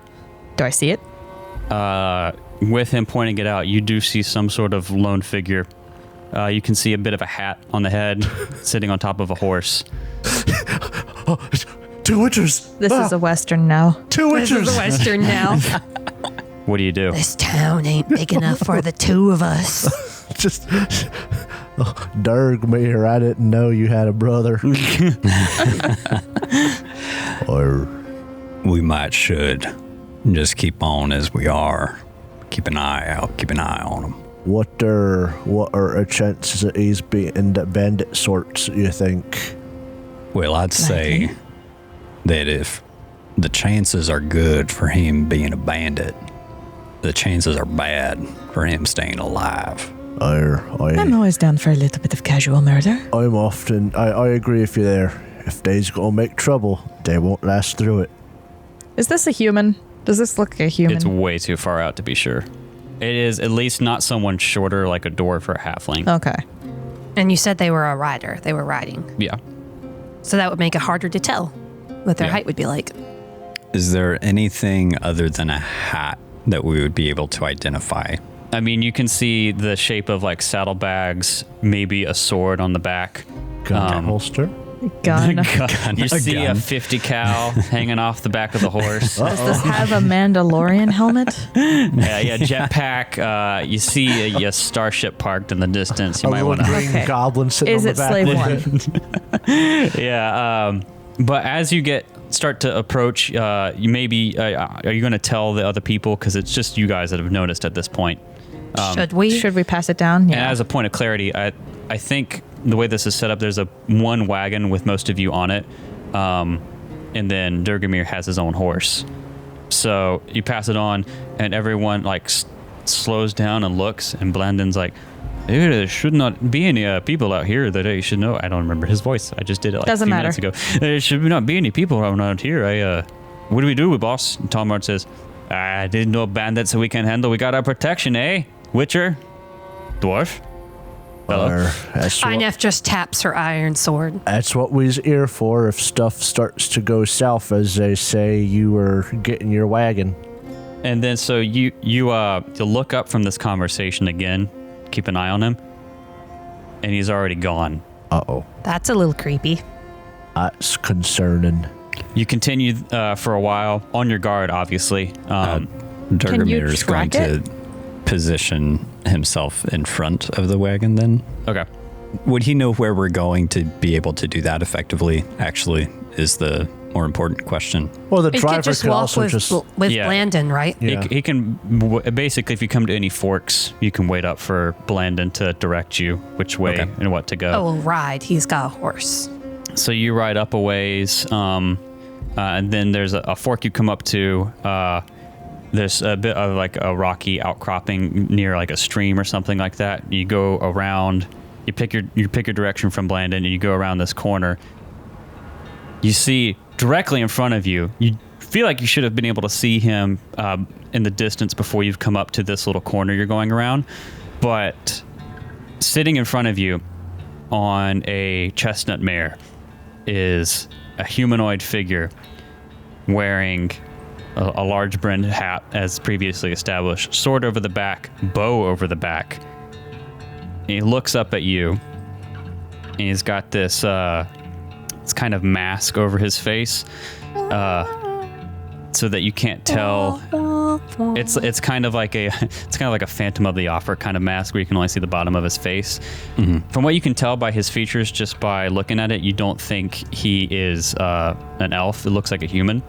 Do I see it? With him pointing it out, you do see some sort of lone figure. You can see a bit of a hat on the head, sitting on top of a horse. 2 witchers. This is a Western now. 2 This is witchers. the Western now. What do you do? This town ain't big enough for the 2 of us. Just Dyrgimir, I didn't know you had a brother. Or We might should just keep on as we are. Keep an eye out. Keep an eye on him. what are our chances that he's beating the bandit sorts, you think? Well, I'd say that if the chances are good for him being a bandit, the chances are bad for him staying alive. I'm always down for a little bit of casual murder. I agree with you there. If they's gonna make trouble, they won't last through it. Is this a human? Does this look like a human? It's way too far out to be sure. It is at least not someone shorter like a dwarf or a halfling. Okay. And you said they were a rider. They were riding. Yeah. So that would make it harder to tell what their Yeah. height would be like. Is there anything other than a hat that we would be able to identify? I mean, you can see the shape of like saddlebags, maybe a sword on the back. Gun holster. Gun. You see a gun. 50 cal hanging off the back of the horse. Does this have a Mandalorian helmet? Yeah, jetpack. You see a starship parked in the distance. You A might little want to. green Okay. goblin sitting Is on it the back. Slave One? Yeah. But as you start to approach, you maybe are you going to tell the other people because it's just you guys that have noticed at this point. Should we? Should we pass it down? And Yeah. as a point of clarity, I think the way this is set up, there's one wagon with most of you on it, and then Dyrgimir has his own horse. So you pass it on, and everyone like slows down and looks, and Blandon's like, there should not be any people out here that I should know. I don't remember his voice. I just did it like Doesn't a few matter. minutes ago. There should not be any people around here. What do we do, boss? And Talmard says, I didn't know bandits that we can handle. We got our protection, eh? Witcher? Dwarf? Fellow? Or that's what, Inef just taps her iron sword. that's what we's here for. If stuff starts to go south, as they say, you were getting your wagon. And then so you look up from this conversation again, keep an eye on him, and he's already gone. Uh-oh. That's a little creepy. That's concerning. You continue for a while, on your guard, obviously. Dyrgimir is going track to position himself in front of the wagon then. Okay. Would he know where we're going to be able to do that effectively, actually, is the more important question. Well, the He driver could just could walk also with, just... with Yeah. Blandon, right? Yeah. He can, basically, if you come to any forks, you can wait up for Blandon to direct you which way Okay. and what to go. Oh, well, ride. He's got a horse. So you ride up a ways, and then there's a fork you come up to. There's a bit of like a rocky outcropping near like a stream or something like that. You go around, You pick your direction from Blandon, and you go around this corner. You see directly in front of you. You feel like you should have been able to see him in the distance before you've come up to this little corner you're going around. But sitting in front of you on a chestnut mare is a humanoid figure wearing a large brimmed hat, as previously established, sword over the back, bow over the back. And he looks up at you, and he's got this kind of mask over his face, so that you can't tell. It's kind of like a Phantom of the Opera kind of mask where you can only see the bottom of his face. Mm-hmm. From what you can tell by his features, just by looking at it, you don't think he is an elf. It looks like a human.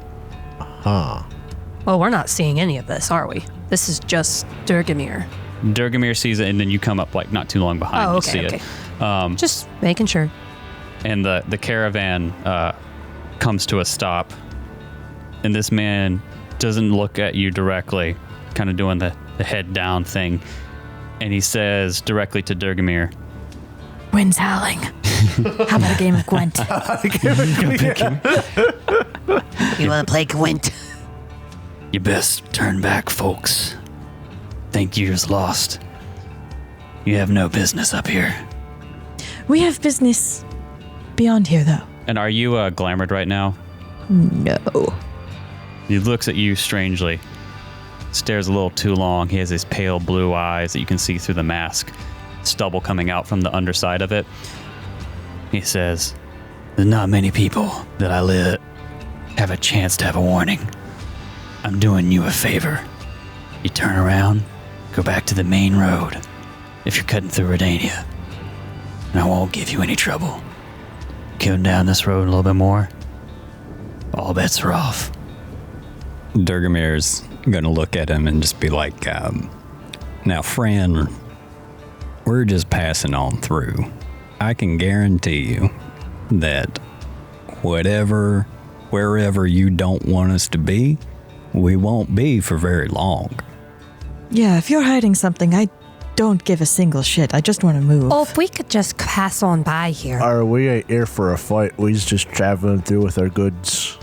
Well, we're not seeing any of this, are we? This is just Dyrgimir. Dyrgimir sees it, and then you come up like not too long behind to see it. Just making sure. And the caravan comes to a stop, and this man doesn't look at you directly, kind of doing the head down thing, and he says directly to Dyrgimir, Wind's howling. How about a game of Gwent? You want to play Gwent? You best turn back, folks. Think years lost. You have no business up here. We have business beyond here, though. And are you glamored right now? No. He looks at you strangely, stares a little too long. He has his pale blue eyes that you can see through the mask, stubble coming out from the underside of it. He says, there's not many people that I have a chance to have a warning. I'm doing you a favor. You turn around, go back to the main road if you're cutting through Redania, and I won't give you any trouble. Come down this road a little bit more, all bets are off. Dyrgimir's gonna look at him and just be like, now, friend, we're just passing on through. I can guarantee you that wherever you don't want us to be, we won't be for very long. Yeah, if you're hiding something, I don't give a single shit. I just want to move. Oh, if we could just pass on by here. We ain't here for a fight. We's just traveling through with our goods.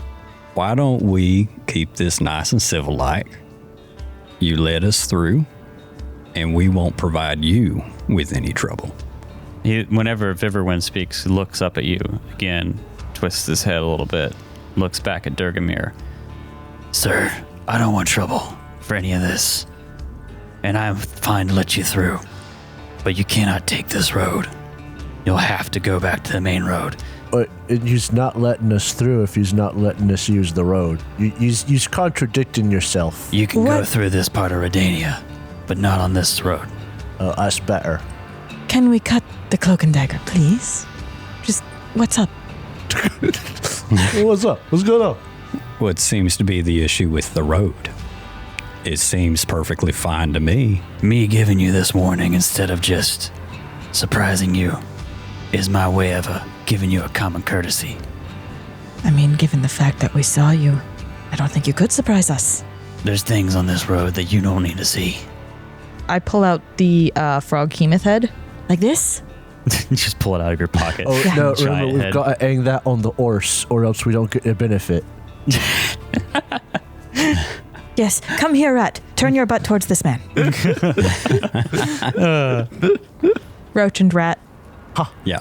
Why don't we keep this nice and civil-like? You let us through, and we won't provide you with any trouble. Whenever Vyvrwen speaks, he looks up at you again, twists his head a little bit, looks back at Dyrgimir. Sir, I don't want trouble for any of this, and I'm fine to let you through, but you cannot take this road. You'll have to go back to the main road. But he's not letting us through if he's not letting us use the road. He's contradicting yourself. You can go through this part of Redania, but not on this road. That's better. Can we cut the cloak and dagger, please? Just, what's up? What's up? What's going on? What seems to be the issue with the road? It seems perfectly fine to me. Me giving you this warning instead of just surprising you is my way of giving you a common courtesy. I mean, given the fact that we saw you, I don't think you could surprise us. There's things on this road that you don't need to see. I pull out the frog hemoth head, like this. Just pull it out of your pocket. Oh, Yeah. no, Giant remember, we've head. got to hang that on the horse, or else we don't get the benefit. Yes, come here, rat. Turn your butt towards this man. Roach and rat. Yeah.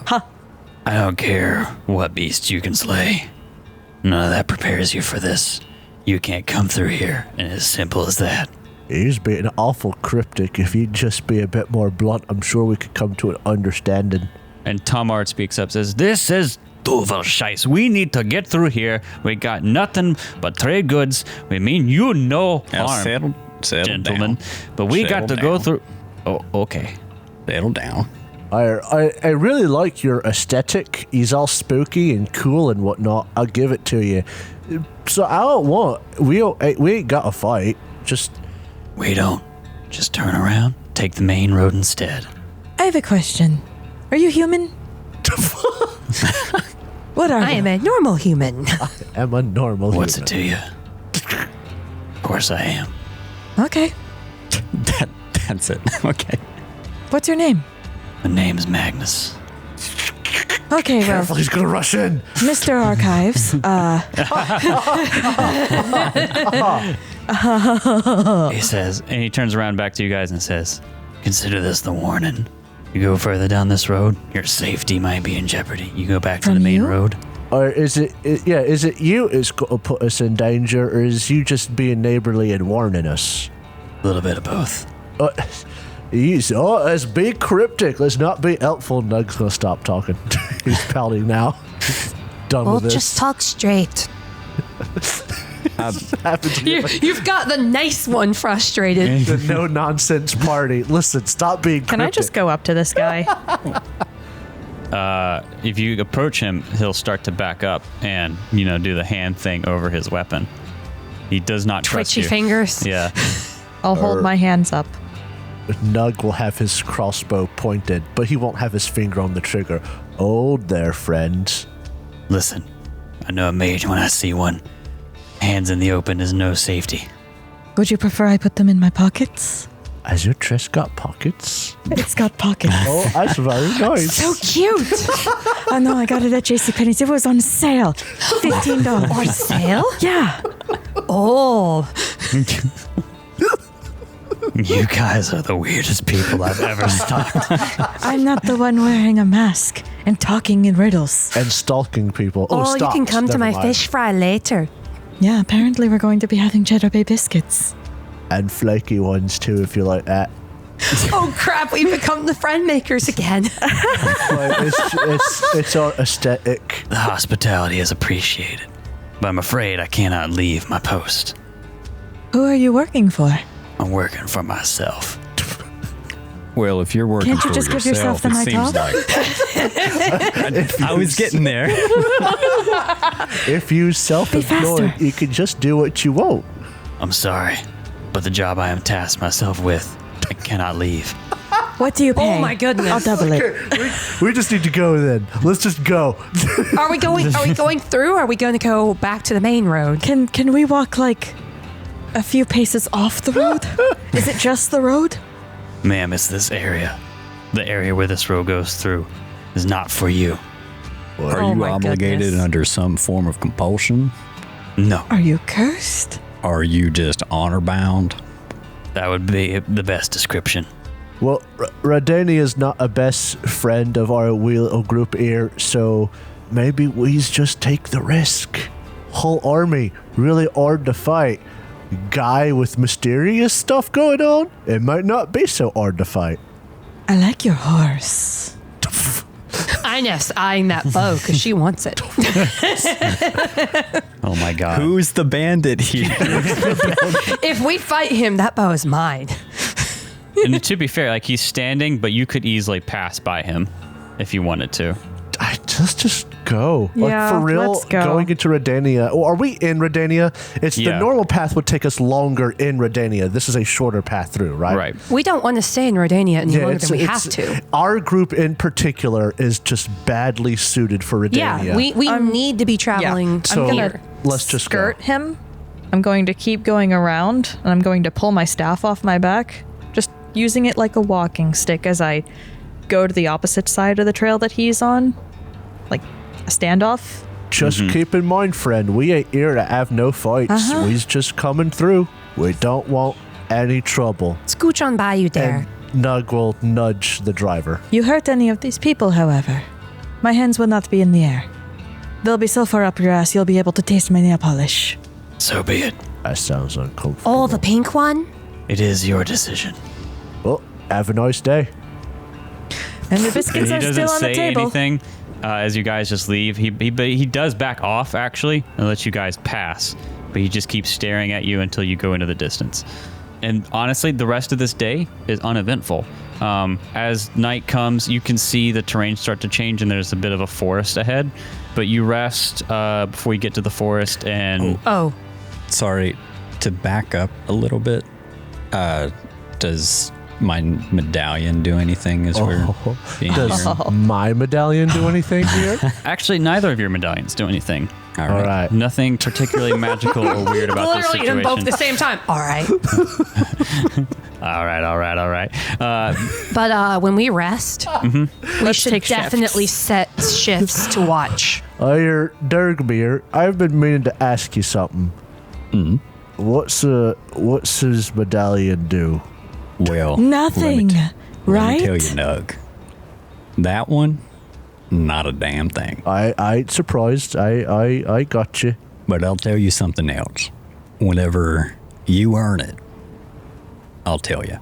I don't care what beast you can slay. None of that prepares you for this. You can't come through here, and it's as simple as that. He's being awful cryptic. If he'd just be a bit more blunt, I'm sure we could come to an understanding. And Tomart speaks up, says, "This is Duvel Scheiss. We need to get through here. We got nothing but trade goods. We mean you no Now harm, settle gentlemen. down. But we Settle got to go down. through." Oh, okay. Settle down. I really like your aesthetic. He's all spooky and cool and whatnot. I'll give it to you. So I don't want. We ain't got a fight. Just We don't. Just turn around. Take the main road instead. I have a question. Are you human? What are I you? am a normal human. am a normal. What's human. it to you? Of course I am. Okay. That's it. Okay. What's your name? The name's Magnus. Okay, well, Careful, he's gonna rush in. Mr. Archives, He says, and he turns around back to you guys and says, consider this the warning. You go further down this road, your safety might be in jeopardy. You go back to the From main you? road. Or is it you that's going to put us in danger, or is you just being neighborly and warning us? A little bit of both. Let's be cryptic. Let's not be helpful. Nug's going to stop talking. He's pouting now. Done Well, with this. just talk straight. You've got the nice one frustrated. The no-nonsense party. Listen, stop being cryptic. can I just go up to this guy? If you approach him, he'll start to back up and, do the hand thing over his weapon. He does not trust Twitchy you. fingers. Yeah. I'll hold my hands up. Nug will have his crossbow pointed, but he won't have his finger on the trigger. Hold there, friends. Listen, I know a mage when I see one. Hands in the open is no safety. Would you prefer I put them in my pockets? Has your dress got pockets? It's got pockets. Oh, that's very nice. So cute. Oh no, I got it at JCPenney's. It was on sale. $15. On sale? Yeah. Oh. You guys are the weirdest people I've ever stalked. I'm not the one wearing a mask and talking in riddles. And stalking people. Oh, stop. you can come to Never my mind. fish fry later. Yeah, apparently we're going to be having Cheddar Biscuits. And flaky ones too, if you like that. Oh crap, we've become the friend makers again. It's all aesthetic. The hospitality is appreciated, but I'm afraid I cannot leave my post. Who are you working for? I'm working for myself. Well, if you're working Can't you for just give yourself the it night seems off? like I was getting there. If you self-employed, faster. you can just do what you want. I'm sorry, but the job I am tasked myself with, I cannot leave. What do you pay? Oh my goodness. I'll double it. We just need to go then. Let's just go. Are we going through? Or are we going to go back to the main road? Can we walk like a few paces off the road? Is it just the road? Ma'am, it's this area. The area where this road goes through is not for you. Are Oh you my obligated goodness. under some form of compulsion? No, Are you cursed? Are you just honor bound? that would be the best description. Well, Radani is not a best friend of our little group here, so maybe we just take the risk. Whole army, really hard to fight. Guy with mysterious stuff going on, it might not be so hard to fight. I like your horse. Inez eyeing that bow because she wants it. Oh my god. Who's the bandit here? If we fight him, that bow is mine. And to be fair, like he's standing, but you could easily pass by him if you wanted to. Let's just go. Yeah, like for real, let's go. going into Redania. Oh, are we in Redania? It's the Yeah. normal path would take us longer in Redania. This is a shorter path through, right? Right. We don't want to stay in Rodania any longer than we have to. Our group in particular is just badly suited for Redania. Yeah, we need to be traveling. So I'm gonna let's just skirt go. him. I'm going to keep going around, and I'm going to pull my staff off my back, just using it like a walking stick as I go to the opposite side of the trail that he's on, like a standoff. Just keep in mind, friend, we ain't here to have no fights. We's just coming through. We don't want any trouble. Scooch on by you there. And Nug will nudge the driver. You hurt any of these people, however, my hands will not be in the air. They'll be so far up your ass you'll be able to taste my nail polish. So be it. That sounds uncomfortable. Oh, the pink one? It is your decision. Well, have a nice day. And the biscuits He are doesn't still on the say table. anything as you guys just leave. He does back off actually and lets you guys pass, but he just keeps staring at you until you go into the distance. And honestly, the rest of this day is uneventful. As night comes, you can see the terrain start to change, and there's a bit of a forest ahead. But you rest before you get to the forest, and Oh, Sorry, to back up a little bit, does my medallion do anything as we're being Does here? my medallion do anything here? actually neither of your medallions do anything. All All right. right. Nothing particularly magical or weird about this Literally in both at the situation. same time. All right. All right. But when we rest, we Let's should take shifts. definitely set shifts to watch. Dyrgimir, I've been meaning to ask you something. What's his medallion do? Well, Nothing, Let me right? tell you, Nug. That one, not a damn thing. I ain't surprised. I got you. But I'll tell you something else. Whenever you earn it, I'll tell you.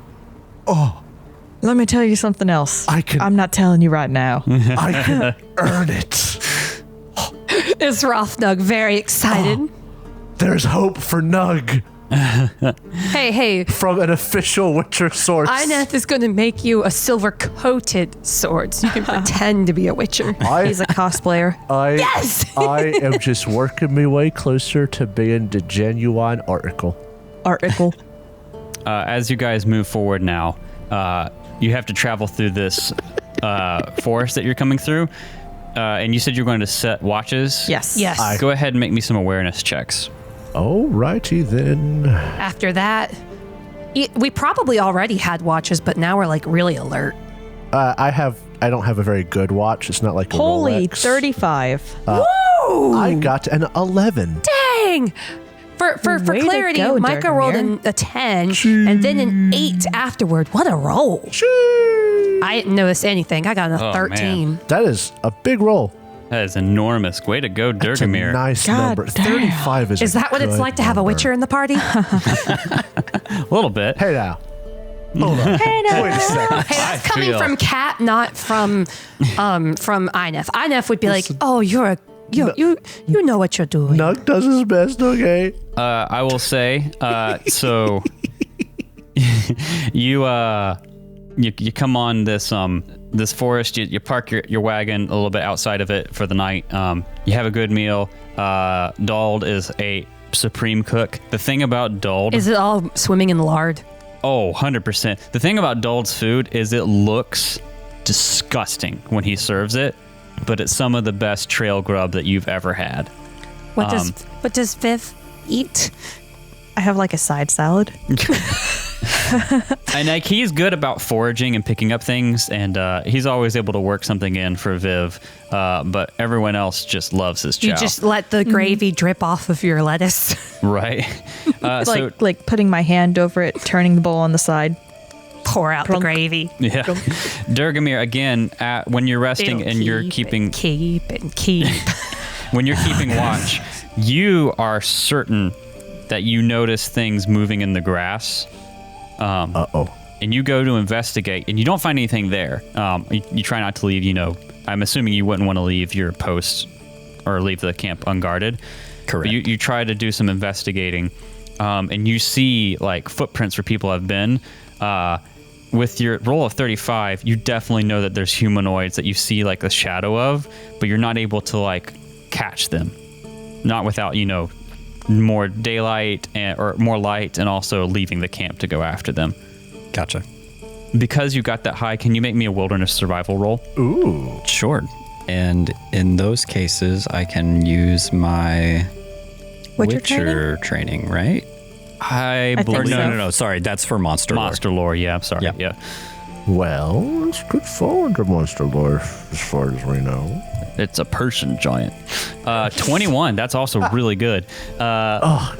Let me tell you something else. I'm not telling you right now. I can earn it. Is Rothnug very excited? There's hope for Nug Hey, from an official Witcher source. Ineth is going to make you a silver-coated sword so you can pretend to be a Witcher. He's a cosplayer. Yes! I am just working my way closer to being the genuine article. As you guys move forward now, you have to travel through this forest that you're coming through. And you said you're going to set watches? Yes. Yes. Go ahead and make me some awareness checks. Alrighty then. After that, we probably already had watches, but now we're like really alert. I don't have a very good watch. It's not like a Holy Rolex. 35. I got an 11. Dang! For Way to clarity, go, Micah rolled a 10 and then an 8 afterward. What a roll! I didn't notice anything. I got a Oh, 13. man. That is a big roll. That is enormous. Way to go, It's a Dyrgimir. nice God number. damn. 35 is Is that what it's good like to have a number. Witcher in the party? A little bit. Hey now. Hold on. Hey, no. Wait a second. Hey, that's coming feel- from Kat, not from Ineth. Ineth would be like, "Oh, you know what you're doing." Nug does his best, okay? I will say, so you come on this forest. You park your wagon a little bit outside of it for the night. You have a good meal. Dald is a supreme cook. The thing about Dald, Is it all swimming in lard? 100%. The thing about Dald's food is it looks disgusting when he serves it, but it's some of the best trail grub that you've ever had. What does Viv eat? I have like a side salad. And like he's good about foraging and picking up things, and he's always able to work something in for Viv. But everyone else just loves his chow. You just let the gravy drip off of your lettuce. right. So like putting my hand over it, turning the bowl on the side. Pour out the gravy. yeah, Dyrgimir again. When you're resting It'll and you're keep keeping and keep. when you're keeping watch, you are certain that you notice things moving in the grass. Uh-oh. And you go to investigate, and you don't find anything there. You try not to leave, I'm assuming you wouldn't want to leave your post or leave the camp unguarded. Correct. But you try to do some investigating, and you see like footprints where people have been. With your roll of 35, you definitely know that there's humanoids that you see like the shadow of, but you're not able to like catch them. Not without, more daylight or more light, and also leaving the camp to go after them. Gotcha. Because you got that high, can you make me a wilderness survival roll? Ooh. Sure. And in those cases, I can use my Witcher training, right? I think believe so. No. Sorry, that's for monster lore. Monster lore. Yeah, I'm sorry. Yeah. Yeah. Well, it's good fall under monster lore, as far as we know. It's a person giant. 21. That's also really good.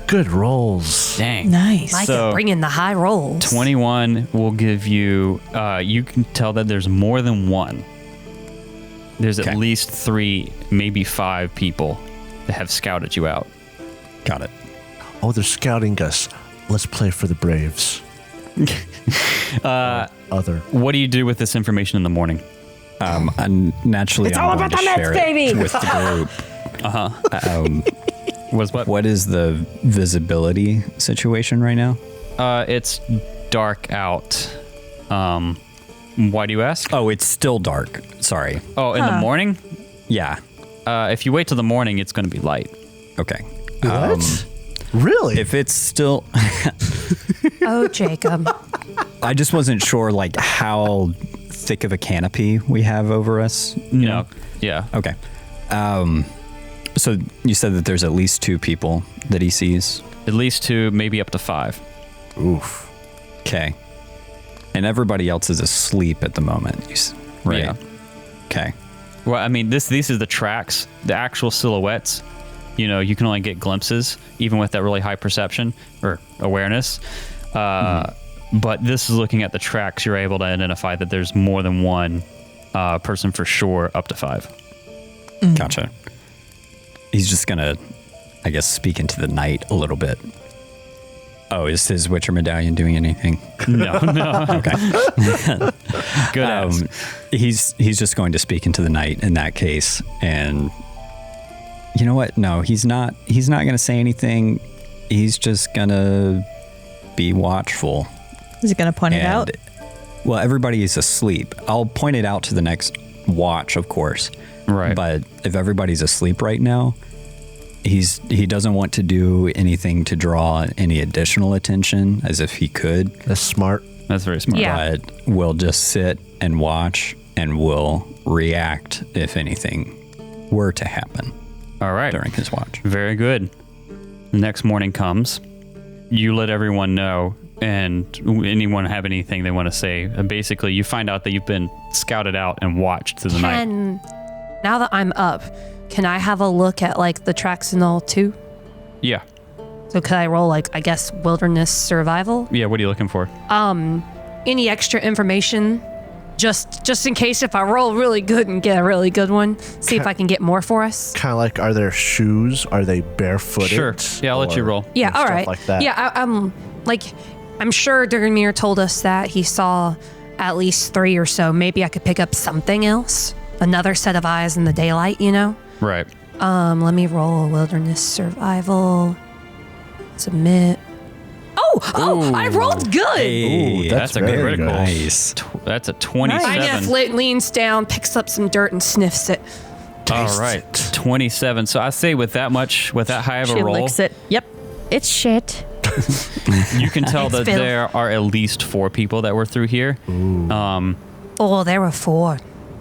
Good rolls. Dang. Nice. Micah, So- bring in the high rolls. 21 will give you, you can tell that there's more than one. There's Okay. at least 3, maybe 5 people that have scouted you out. Got it. Oh, they're scouting us. Let's play for the Braves. Other. What do you do with this information in the morning? And naturally, I'm going to share it with the group. What is the visibility situation right now? It's dark out. Why do you ask? Oh, it's still dark. Sorry. Oh, in the morning? Yeah. If you wait till the morning, it's going to be light. Okay. What? Really? If it's still, Oh, Jacob. I just wasn't sure like how thick of a canopy we have over us. No. Yeah. Okay. So you said that there's at least 2 people that he sees? At least 2, maybe up to 5. Oof. Okay. And everybody else is asleep at the moment, right? Yeah. Okay. Well, I mean, these are the tracks, the actual silhouettes. You know, you can only get glimpses, even with that really high perception or awareness. But this is looking at the tracks. You're able to identify that there's more than one person for sure, up to 5. Gotcha. He's just gonna, I guess, speak into the night a little bit. Oh, is his Witcher medallion doing anything? No. Okay. Good ass. He's just going to speak into the night in that case, and you know what? No, he's not. He's not going to say anything. He's just gonna be watchful. Is he going to point it out? Well, everybody is asleep. I'll point it out to the next watch, of course. Right. But if everybody's asleep right now, he doesn't want to do anything to draw any additional attention, as if he could. That's smart. That's very smart. Yeah. But we'll just sit and watch, and we'll react if anything were to happen All right. during his watch. Very good. The next morning comes. You let everyone know, and anyone have anything they want to say. Basically, you find out that you've been scouted out and watched through the night. Now that I'm up, can I have a look at like the tracks and all too? Yeah. So could I roll like, I guess, wilderness survival? Yeah, what are you looking for? Any extra information? Just in case if I roll really good and get a really good one, see if I can get more for us. Kind of like, are there shoes? Are they barefooted? Sure. Yeah, I'll let you roll. Yeah, all stuff right. like that. Yeah, I'm sure Dyrgimir told us that he saw at least 3 or so. Maybe I could pick up something else. Another set of eyes in the daylight, you know? Right. Let me roll a wilderness survival. Submit. Oh, I rolled good. Hey, That's a very critical. good. Nice. That's a 27. Inef leans down, picks up some dirt, and sniffs it. All right. 27. So I say with that high of a She roll, licks it. Yep. It's shit. you can tell that Filth. there are at least 4 people that were through here. Oh, there were 4.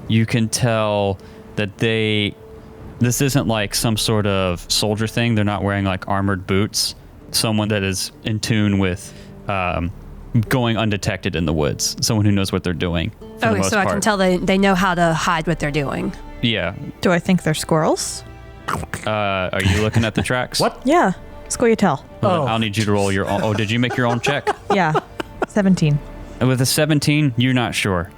You can tell that this isn't like some sort of soldier thing. They're not wearing like armored boots. Someone that is in tune with going undetected in the woods. Someone who knows what they're doing. For the Okay, most so I part. can tell they know how to hide what they're doing. Yeah. Do I think they're squirrels? Are you looking at the tracks? What? Yeah. Squirtle. I'll need you to roll your own. Oh, did you make your own check? Yeah. 17. With a 17, you're not sure.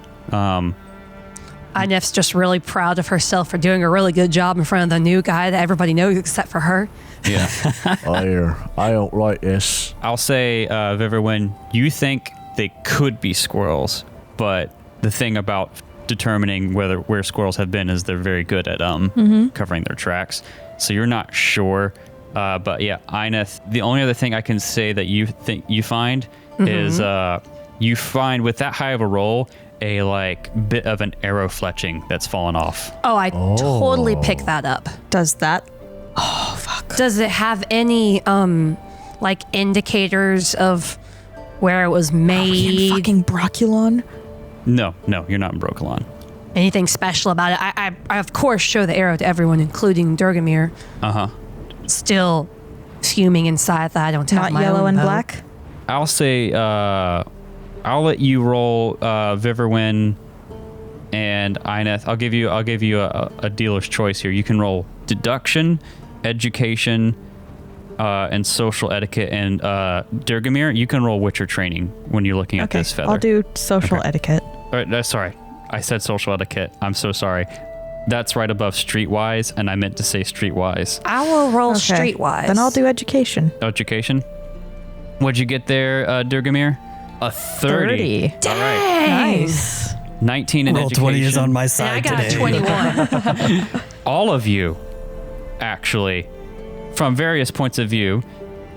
Inef's just really proud of herself for doing a really good job in front of the new guy that everybody knows except for her. Yeah. I don't like this. I'll say, Vyvrwen, you think they could be squirrels, but the thing about determining where squirrels have been is they're very good at covering their tracks. So you're not sure. But yeah, Ineth, the only other thing I can say that you think you find is you find with that high of a roll a like bit of an arrow fletching that's fallen off. Oh, I totally picked that up. Does that? Oh, fuck. Does it have any like indicators of where it was made? Fucking Broculon? No, you're not in Brokelon. Anything special about it? I of course show the arrow to everyone, including Dyrgimir. Still fuming inside that I don't have Not my yellow own and bow. black? I'll say I'll let you roll Vyvrwen and Ineth. I'll give you a dealer's choice here. You can roll deduction, education, and social etiquette. And Dyrgimir, you can roll Witcher training when you're looking at Okay. this feather. I'll do social etiquette. All right, sorry, I said social etiquette. I'm so sorry. That's right above streetwise, and I meant to say streetwise. I will roll Okay. streetwise. Then I'll do education. Education. What'd you get there, Dyrgimir? A 30. 30. All right. Nice. 19 in Roll education. 20 is on my And side I got today. a 21. All of you, actually, from various points of view.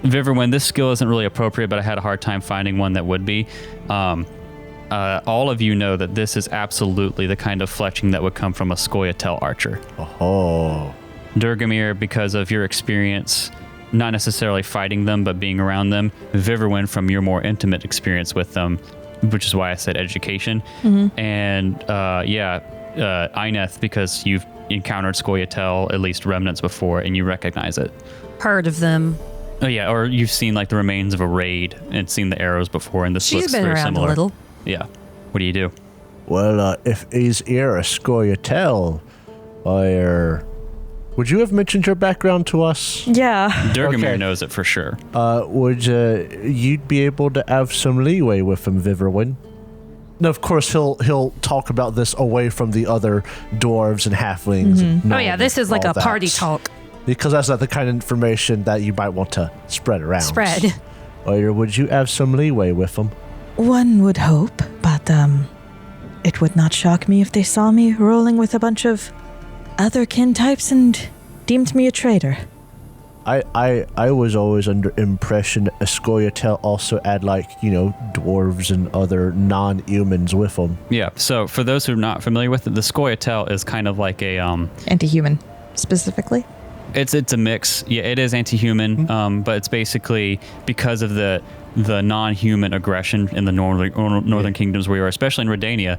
Vyvrwen, this skill isn't really appropriate, but I had a hard time finding one that would be. All of you know that this is absolutely the kind of fletching that would come from a Scoia'tael archer. Oh. Dyrgimir, because of your experience, not necessarily fighting them, but being around them. Vyvrwen, from your more intimate experience with them, which is why I said education. And Ineth, because you've encountered Scoia'tael, at least remnants before, and you recognize it. Heard of them. Oh yeah, or you've seen like the remains of a raid and seen the arrows before, and this She's looks been very around similar. a little. Yeah. What do you do? Well, if he's here, a Scoia'tael, would you have mentioned your background to us? Yeah. Dyrgimir Okay. knows it for sure. Would you'd be able to have some leeway with him, Vyvrwen? And of course, he'll talk about this away from the other dwarves and halflings. And Oh yeah, this is like all a party that. talk. Because that's not the kind of information that you might want to spread around. Spread. Or would you have some leeway with him? One would hope, but it would not shock me if they saw me rolling with a bunch of other kin types and deemed me a traitor. I was always under impression that a Scoia'tael also had, like, dwarves and other non-humans with them. Yeah. So for those who are not familiar with it, the Scoia'tael is kind of like a Anti-human, specifically. It's a mix. Yeah, it is anti-human, but it's basically because of the non-human aggression in the northern kingdoms where you are, especially in Redania,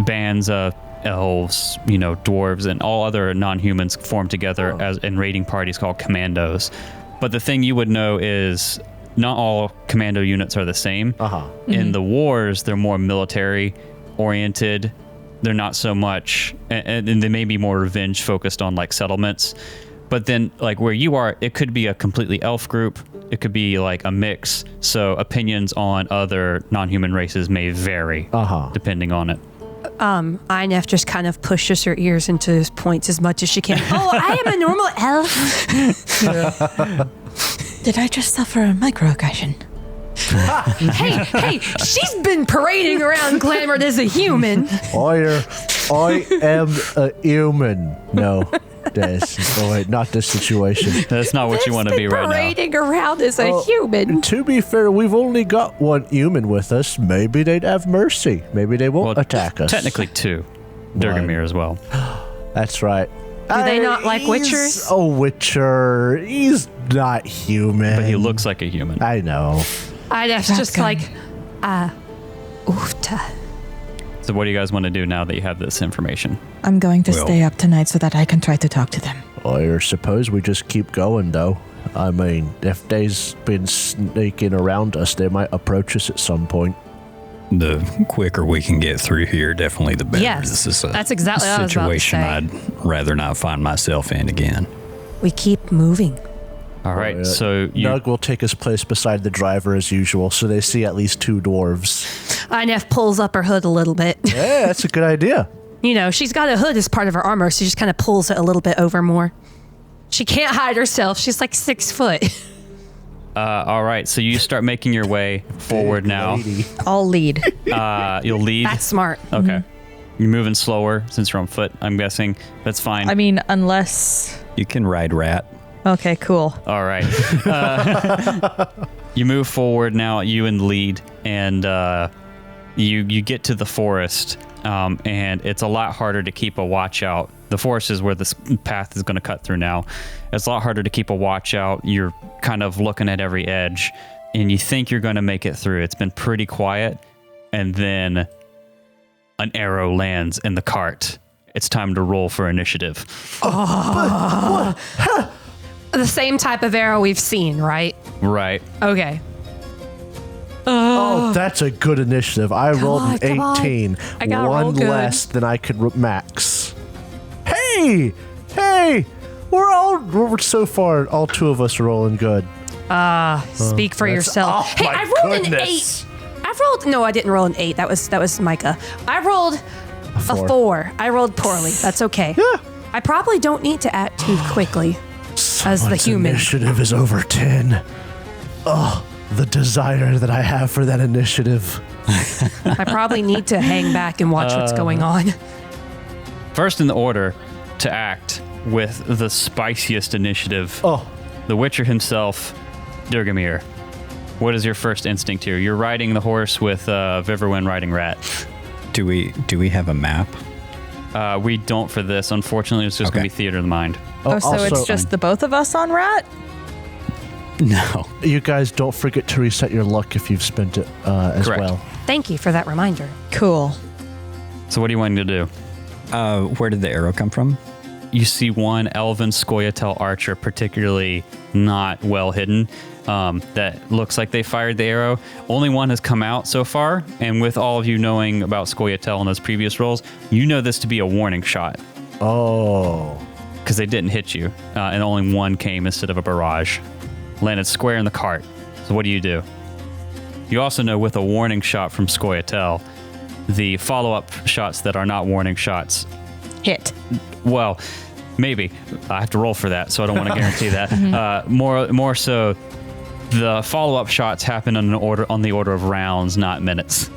bands of elves, dwarves, and all other non-humans form together as in raiding parties called commandos. But the thing you would know is not all commando units are the same. In the wars, they're more military oriented. They're not so much, and they may be more revenge focused on like settlements. But then, like where you are, it could be a completely elf group. It could be like a mix. So opinions on other non-human races may vary depending on it. Inef just kind of pushes her ears into his points as much as she can. Oh, I am a normal elf. Did I just suffer a microaggression? hey, she's been parading around clamored as a human. I am a human. No, not this situation. That's not what you want to be right now. Parading around as a human. To be fair, we've only got one human with us. Maybe they'd have mercy. Maybe they won't attack us. Technically two. Dyrgimir as well. That's right. Do they not like He's witchers? a witcher. He's not human. But he looks like a human. I know. Inef's just Shotgun. like, oofta. So what do you guys want to do now that you have this information? I'm going to stay up tonight so that I can try to talk to them. I suppose we just keep going, though. I mean, if they've been sneaking around us, they might approach us at some point. The quicker we can get through here, definitely the better. Yes, This is that's exactly what I was about to situation say. I'd rather not find myself in again. We keep moving. All right, so you Nug will take his place beside the driver as usual, so they see at least two dwarves. Inef pulls up her hood a little bit. Yeah, that's a good idea. She's got a hood as part of her armor, so she just kind of pulls it a little bit over more. She can't hide herself. She's like 6 foot. all right, so you start making your way forward now. Lady. I'll lead. You'll lead. That's smart. Okay. You're moving slower since you're on foot, I'm guessing. That's fine. I mean, unless... You can ride rat. Okay, cool. All right. You move forward now, you in the lead, and you get to the forest, and it's a lot harder to keep a watch out. The forest is where this path is going to cut through now. It's a lot harder to keep a watch out. You're kind of looking at every edge, and you think you're going to make it through. It's been pretty quiet, and then an arrow lands in the cart. It's time to roll for initiative. The same type of arrow we've seen, right? Right. Okay. Oh, that's a good initiative. I rolled an come on. 18. I gotta roll One good. less than I could max. Hey! We're so far, all two of us are rolling good. Speak for yourself. Hey, my I rolled goodness. an 8. No, I didn't roll an 8. That was Micah. I rolled a 4. I rolled poorly. That's okay. Yeah. I probably don't need to act too quickly as the Someone's human. initiative is over 10. Oh, the desire that I have for that initiative. I probably need to hang back and watch what's going on. First in the order to act with the spiciest initiative, Oh, the Witcher himself, Dyrgimir. What is your first instinct here? You're riding the horse with Vyvrwen riding rat. Do we have a map? We don't for this. Unfortunately, it's just going to be theater of the mind. Oh, so also, it's just the both of us on rat? No. you guys don't forget to reset your luck if you've spent it as Correct. well. Thank you for that reminder. Cool. So what do you want to do? Where did the arrow come from? You see one elven Scoia'tael archer, particularly not well hidden, that looks like they fired the arrow. Only one has come out so far, and with all of you knowing about Scoia'tael in those previous rolls, you know this to be a warning shot. Oh. Because they didn't hit you, and only one came instead of a barrage. Landed square in the cart. So what do? You also know with a warning shot from Scoia'tael, the follow-up shots that are not warning shots Hit. Well, maybe. I have to roll for that, so I don't want to guarantee that. More so, the follow-up shots happen on the order of rounds, not minutes.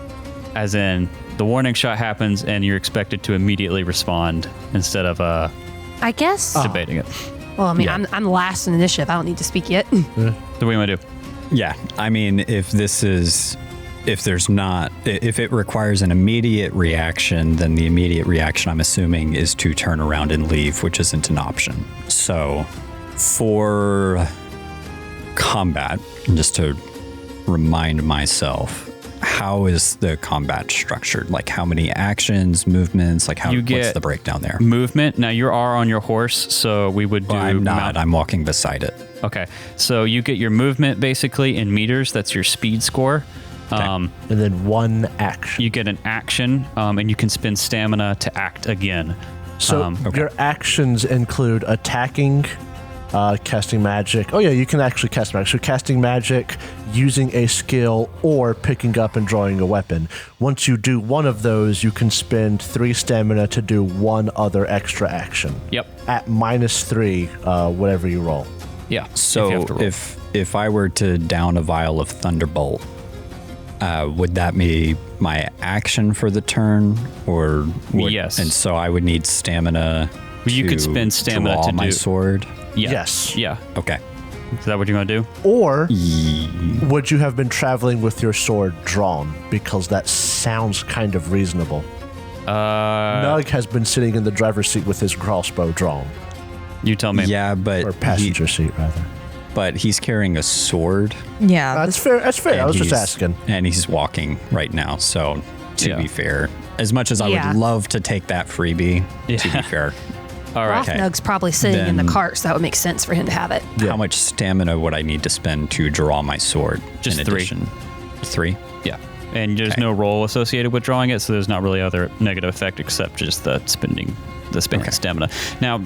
As in, the warning shot happens, and you're expected to immediately respond instead of I guess. debating it. Well, I mean, I'm last in initiative. I don't need to speak yet. So what do you want to do? Yeah, I mean, if it requires an immediate reaction, then the immediate reaction, I'm assuming, is to turn around and leave, which isn't an option. So for combat, just to remind myself, how is the combat structured? Like how many actions, movements, like what's the breakdown there? Movement. Now you are on your horse, so we would do... Well, I'm not. I'm walking beside it. Okay. So you get your movement basically in meters. That's your speed score. Okay. And then one action. You get an action, and you can spend stamina to act again. So your actions include attacking, casting magic. Oh yeah, you can actually cast magic. So casting magic, using a skill, or picking up and drawing a weapon. Once you do one of those, you can spend 3 stamina to do one other extra action. Yep. At -3, whatever you roll. Yeah. So if I were to down a vial of Thunderbolt, would that be my action for the turn, or yes? And so I would need stamina. You could spend stamina draw to my do sword. Yeah. Yes. Yeah. Okay. Is that what you're gonna do? Or would you have been traveling with your sword drawn? Because that sounds kind of reasonable. Nug has been sitting in the driver's seat with his crossbow drawn. You tell me. Yeah, but Or passenger seat, rather. But he's carrying a sword. Yeah. That's fair. That's fair. I was just he's- asking. And he's walking right now. So to Yeah. be fair, as much as I Yeah. would love to take that freebie, to be fair, All right. Okay. Nug's probably sitting in the Then- cart, so that would make sense for him to have it. how much stamina would I need to spend to draw my sword? Just in 3. addition? 3? Yeah. And there's Okay. no roll associated with drawing it, so there's not really other negative effect except just the spending stamina. Now,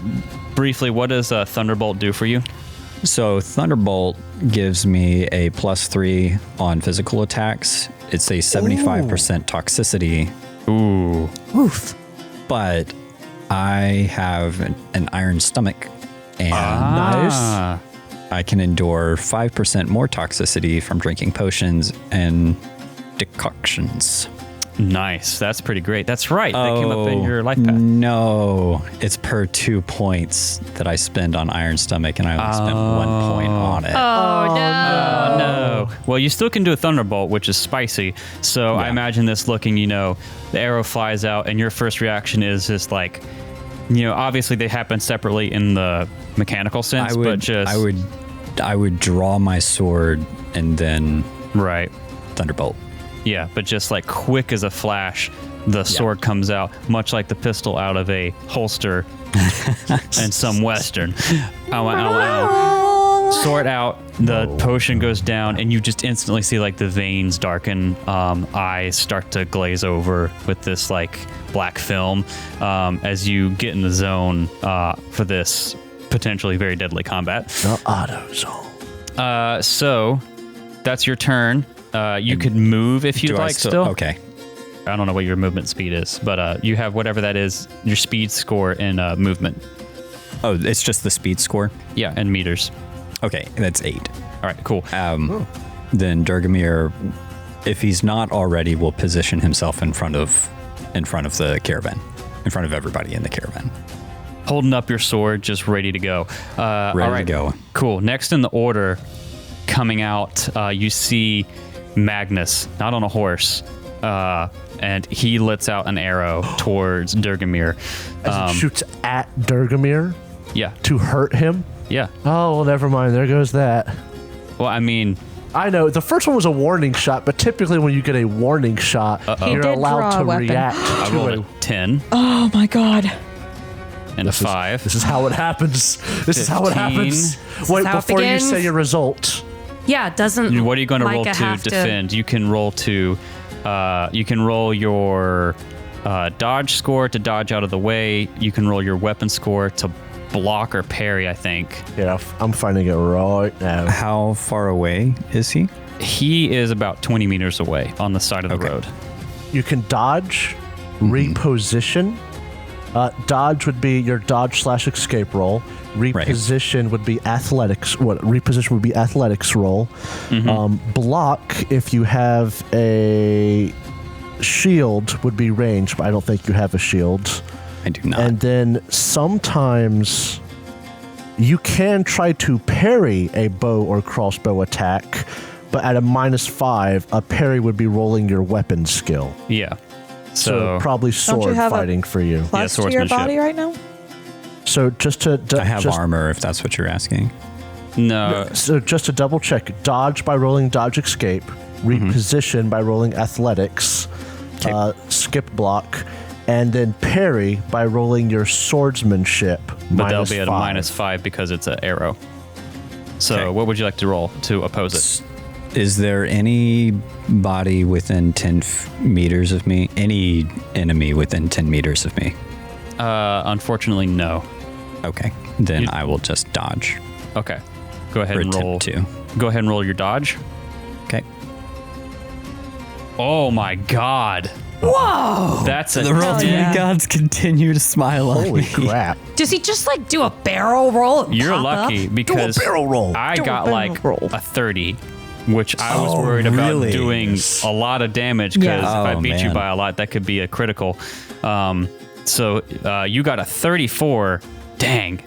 briefly, what does Thunderbolt do for you? So Thunderbolt gives me a +3 on physical attacks. It's a 75% toxicity, Ooh. Oof. but I have an iron stomach, and Ah. I can endure 5% more toxicity from drinking potions and decoctions. Nice. That's pretty great. That's right. That came up in your life path. No, it's per 2 points that I spend on Iron Stomach, and I only spent 1 point on it. Oh, no. No. Well, you still can do a Thunderbolt, which is spicy. So I imagine this looking, the arrow flies out, and your first reaction is just like, obviously they happen separately in the mechanical sense, but just I would draw my sword and then right. Thunderbolt. Yeah, but just like quick as a flash, the sword comes out, much like the pistol out of a holster in some Western. Ow, ow, ow. Sword out, the potion goes down, and you just instantly see like the veins darken, eyes start to glaze over with this like black film as you get in the zone for this potentially very deadly combat. The auto zone. So that's your turn. You could move if you'd Do I like still. Okay. I don't know what your movement speed is, but you have whatever that is, your speed score in movement. Oh, it's just the speed score? Yeah, and meters. Okay, that's 8. All right, cool. Then Dyrgimir, if he's not already, will position himself in front of the caravan, in front of everybody in the caravan. Holding up your sword, just ready to go. All Ready right, to go. Cool. Next in the order, coming out, you see Magnus, not on a horse, and he lets out an arrow towards Dyrgimir. As it shoots at Dyrgimir Yeah, to hurt him. yeah. Oh, well, never mind. There goes that. Well, I mean, I know the first one was a warning shot, but typically when you get a warning shot, you're did allowed draw to a weapon. react I to rolled it. a 10 Oh my god. and a 5. This is how it happens. This is how it 15. happens. is Wait, how it before you begins. say your result. Yeah, doesn't. What are you going to roll Micah to have defend? You can roll to, you can roll your dodge score to dodge out of the way. You can roll your weapon score to block or parry, I think. Yeah, I'm finding it right now. How far away is he? He is about 20 meters away on the side of the road. You can dodge, reposition. Dodge would be your dodge/escape roll. Reposition would be athletics. Reposition would be athletics roll. Block, if you have a shield, would be range, but I don't think you have a shield. I do not. And then sometimes you can try to parry a bow or crossbow attack, but at a -5, a parry would be rolling your weapon skill. Yeah. So probably Don't you sword have fighting for you. Plus to your swordsmanship. body right now? So just to I have just, armor, if that's what you're asking. No. So just to double check, dodge by rolling dodge escape, reposition by rolling athletics, skip block, and then parry by rolling your swordsmanship. But they'll be at a -5. -5 because it's an arrow. So Okay. what would you like to roll to oppose it? Is there any body within 10 meters of me? Any enemy within 10 meters of me? Unfortunately, no. Okay. Then I will just dodge. Okay. Go ahead Or and roll. attempt to. Go ahead and roll your dodge. Okay. Oh my god. Whoa! That's a The roll gods continue to smile on Holy me. crap. Does he just like do a barrel roll? And You're pop lucky up? because barrel roll. I Do a got barrel like roll. a 30, which I was Oh, worried about really? doing a lot of damage because Yeah. if I Oh, beat you man. by a lot, that could be a critical. So you got a 34. Dang.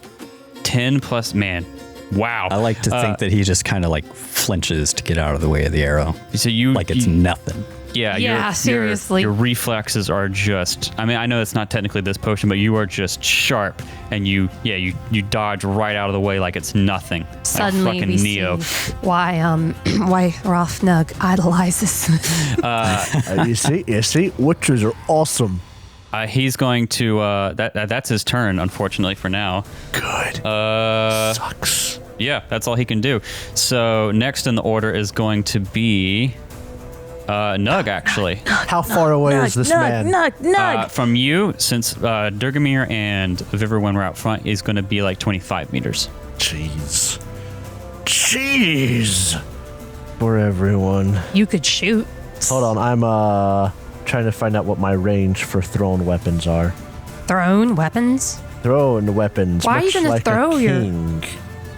10 plus, man. Wow. I like to think that he just kind of like flinches to get out of the way of the arrow. So you Like it's nothing. Yeah, Yeah, seriously. Your reflexes are just. I mean, I know it's not technically this potion, but you are just sharp, and you dodge right out of the way like it's nothing. Suddenly like fucking we Neo. see why Rolf Nug idolizes. You see, witches are awesome. He's going to. That's his turn, unfortunately for now. Good. Sucks. Yeah, that's all he can do. So next in the order is going to be Nug, actually. How far away is this man? Nug. From you, since Dyrgimir and Vyvrwen were out front, is going to be like 25 meters. Jeez. For everyone. You could shoot. Hold on, I'm trying to find out what my range for thrown weapons are. Thrown weapons? Thrown weapons. Why are you much gonna like throw a your- king.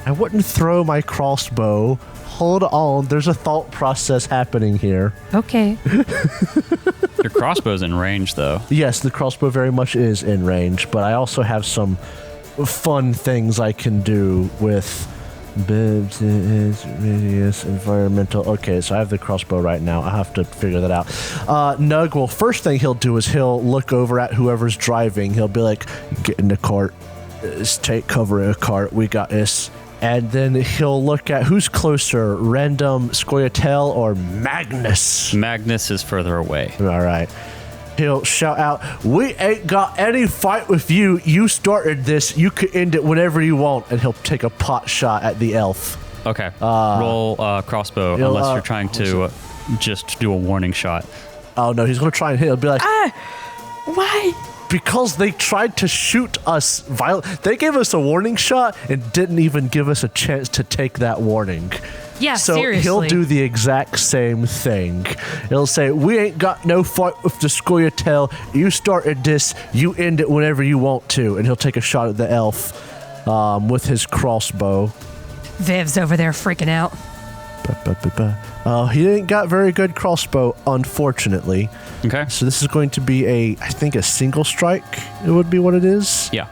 I wouldn't throw my crossbow. Hold on, there's a thought process happening here. Okay. Your crossbow's in range, though. Yes, the crossbow very much is in range, but I also have some fun things I can do with radius, environmental. Okay, so I have the crossbow right now. I have to figure that out. Nug, well, first thing he'll do is he'll look over at whoever's driving. He'll be like, get in the cart. Take cover in a cart. We got this. And then he'll look at who's closer, Random, Scoia'tael, or Magnus. Magnus is further away. All right. He'll shout out, we ain't got any fight with you. You started this. You could end it whenever you want. And he'll take a pot shot at the elf. Okay. Roll crossbow, he'll, unless you're trying to just do a warning shot. Oh, no, he's going to try and hit. He'll be like, Why? because they tried to shoot us They gave us a warning shot and didn't even give us a chance to take that warning. Yeah, So seriously. he'll do the exact same thing. He'll say, we ain't got no fight with the Scoia'tael. You started this. You end it whenever you want to. And he'll take a shot at the elf with his crossbow. Viv's over there freaking out. He ain't got very good crossbow, unfortunately. Okay. So this is going to be I think a single strike. It would be what it is. Yeah.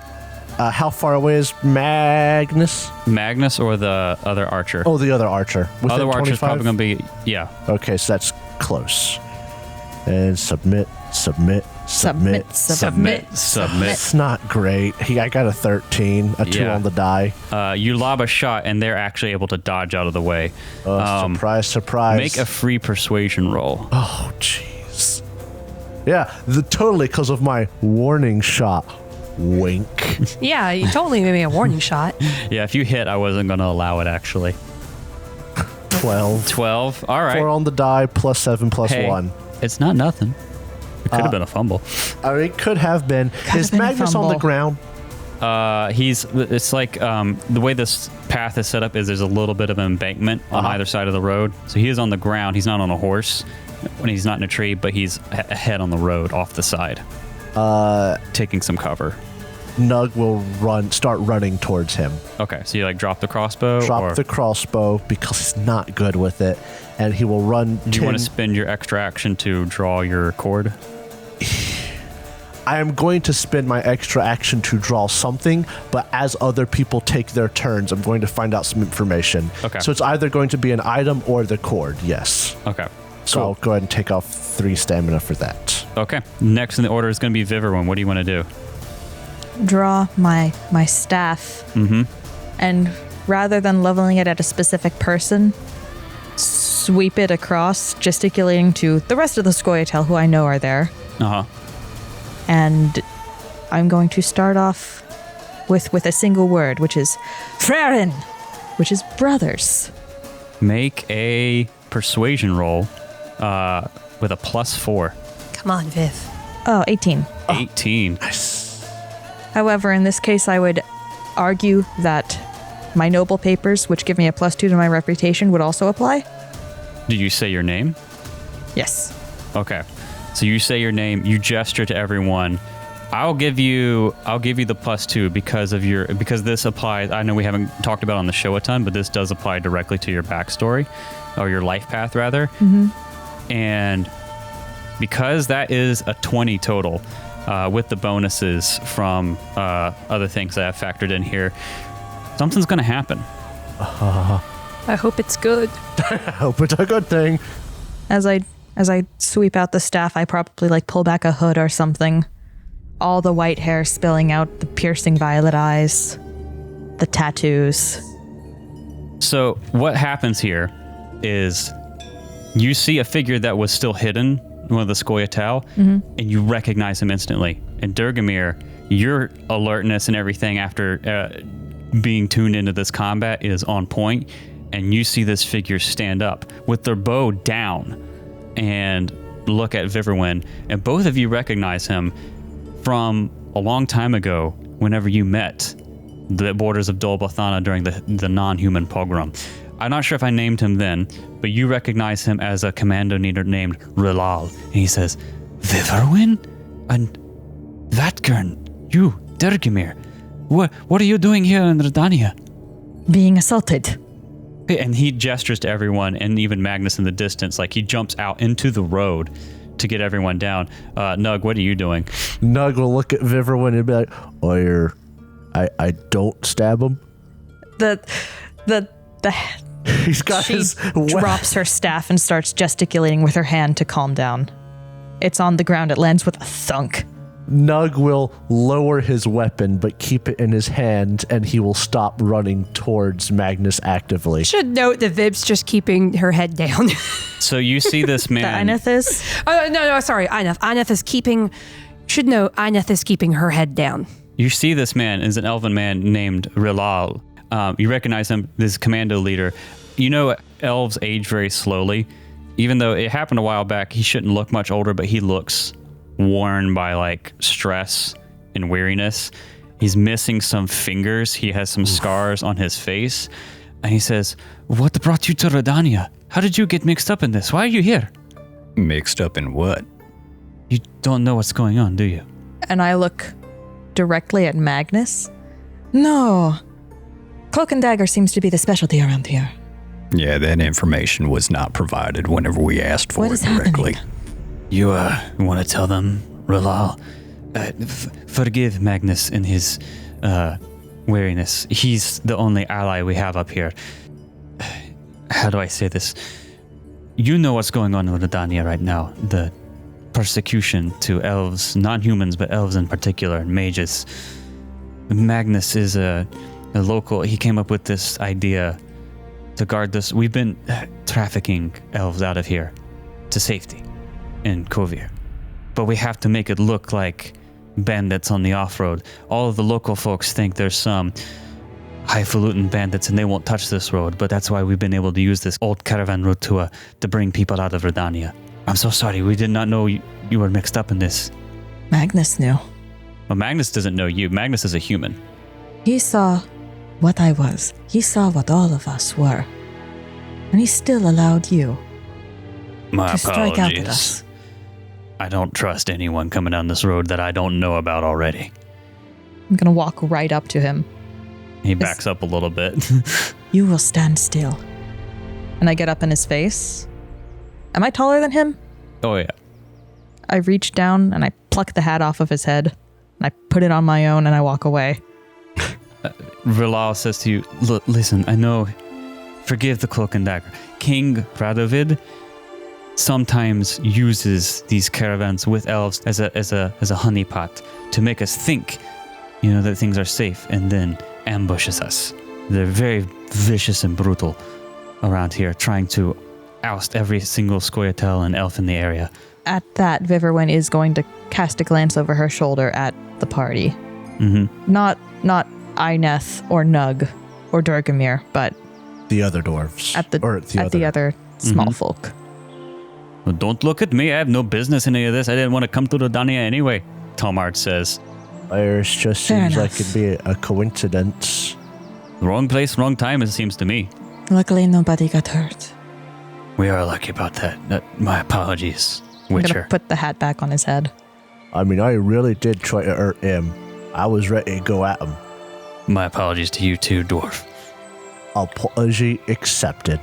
How far away is Magnus? Magnus or the other archer? Oh, the other archer. Within other archer's 25? probably going to be, yeah. Okay, so that's close. And submit. It's not great. I got a 13, a 2 on the die. You lob a shot, and they're actually able to dodge out of the way. Surprise. Make a free persuasion roll. Oh, jeez. Yeah, totally because of my warning shot. Wink. Yeah, you totally made me a warning shot. Yeah, if you hit, I wasn't going to allow it, actually. 12. All right. 4 on the die, plus 7, plus Hey, 1. It's not nothing. It could have been a fumble. I mean, it could have been. Is been a Magnus on the fumble. ground? It's like the way this path is set up is there's a little bit of an embankment on either side of the road. So he is on the ground. He's not on a horse when he's not in a tree, but he's ahead on the road off the side, taking some cover. Nug will start running towards him. Okay, so you like drop the crossbow? Drop the crossbow because he's not good with it, and he will run. Do you want to spend your extra action to draw your cord? I am going to spend my extra action to draw something, but as other people take their turns, I'm going to find out some information. Okay. So it's either going to be an item or the cord, yes. Okay. So I'll go ahead and take off 3 stamina for that. Okay. Next in the order is going to be Vyvrwen. What do you want to do? Draw my staff. Mm-hmm. And rather than leveling it at a specific person, sweep it across, gesticulating to the rest of the Scoia'tael who I know are there. Uh-huh. And I'm going to start off with a single word, which is Frerin, which is brothers. Make a persuasion roll with a +4. Come on, Viv. Oh, 18. 18. However, in this case, I would argue that my noble papers, which give me a +2 to my reputation, would also apply. Did you say your name? Yes. Okay. So you say your name, you gesture to everyone. I'll give you the +2 because this applies. I know we haven't talked about it on the show a ton, but this does apply directly to your backstory, or your life path rather. Mm-hmm. And because that is a 20 total, with the bonuses from other things that I've factored in here, something's going to happen. I hope it's good. I hope it's a good thing. As I sweep out the staff, I probably pull back a hood or something. All the white hair spilling out, the piercing violet eyes, the tattoos. So what happens here is you see a figure that was still hidden, one of the Scoia'tael, and you recognize him instantly. And Dyrgimir, your alertness and everything after being tuned into this combat is on point, and you see this figure stand up with their bow down and look at Vyvrwen, and both of you recognize him from a long time ago whenever you met the borders of Dol Bothana during the non-human pogrom. I'm not sure if I named him then, but you recognize him as a commando leader named Rilal. And he says, Vyvrwen? And Vatgern, you, Dyrgimir, what are you doing here in Redania? Being assaulted. And he gestures to everyone, and even Magnus in the distance, like he jumps out into the road to get everyone down. Nug, what are you doing? Nug will look at Vyvrwen and be like, I don't stab him. The He's got she his drops her staff and starts gesticulating with her hand to calm down. It's on the ground. It lands with a thunk. Nug will lower his weapon but keep it in his hand, and he will stop running towards Magnus actively. Should note that Vib's just keeping her head down. So you see this The man. Eineth is? No, sorry, Eineth. Eineth is keeping. Should note, Eineth is keeping her head down. You see this man is an elven man named Rilal. You recognize him, this commando leader. You know elves age very slowly. Even though it happened a while back, he shouldn't look much older, but he looks worn by stress and weariness. He's missing some fingers. He has some scars on his face. And he says, what brought you to Redania? How did you get mixed up in this? Why are you here? Mixed up in what? You don't know what's going on, do you? And I look directly at Magnus. No. Cloak and dagger seems to be the specialty around here. Yeah, that information was not provided whenever we asked for What it is directly. happening? You want to tell them, Rilal? Forgive Magnus in his weariness. He's the only ally we have up here. How do I say this? You know what's going on in Redania right now. persecution to elves, non-humans, but elves in particular, and mages. Magnus is a local. He came up with this idea to guard this. We've been trafficking elves out of here to safety in Kovir, but we have to make it look like bandits on the off-road. All of the local folks think there's some highfalutin bandits and they won't touch this road, but that's why we've been able to use this old caravan route to bring people out of Redania. I'm so sorry, we did not know you were mixed up in this. Magnus knew. Well, Magnus doesn't know you. Magnus is a human. He saw what I was. He saw what all of us were. And he still allowed you My to strike out at apologies. us. I don't trust anyone coming down this road that I don't know about already. I'm gonna walk right up to him, He backs up a little bit. You will stand still. and I get up in his face. Am I taller than him? Oh, yeah. I reach down and I pluck the hat off of his head, and I put it on my own, and I walk away. Rilal says to you, "Look, listen, I know, forgive the cloak and dagger. King Radovid sometimes uses these caravans with elves as a honeypot to make us think, that things are safe, and then ambushes us. They're very vicious and brutal around here, trying to oust every single Scoia'tael and elf in the area." At that, Vyvrwen is going to cast a glance over her shoulder at the party. Mm-hmm. Not Ineth or Nug or Dyrgimir, but The other dwarves. at the other small folk. Well, don't look at me. I have no business in any of this. I didn't want to come to Redania anyway, Tomard says. It just Fair seems like enough. it'd be a coincidence. Wrong place, wrong time, it seems to me. Luckily, nobody got hurt. We are lucky about that. My apologies, I'm Witcher. gonna put the hat back on his head. I mean, I really did try to hurt him. I was ready to go at him. My apologies to you too, dwarf. Apology accepted.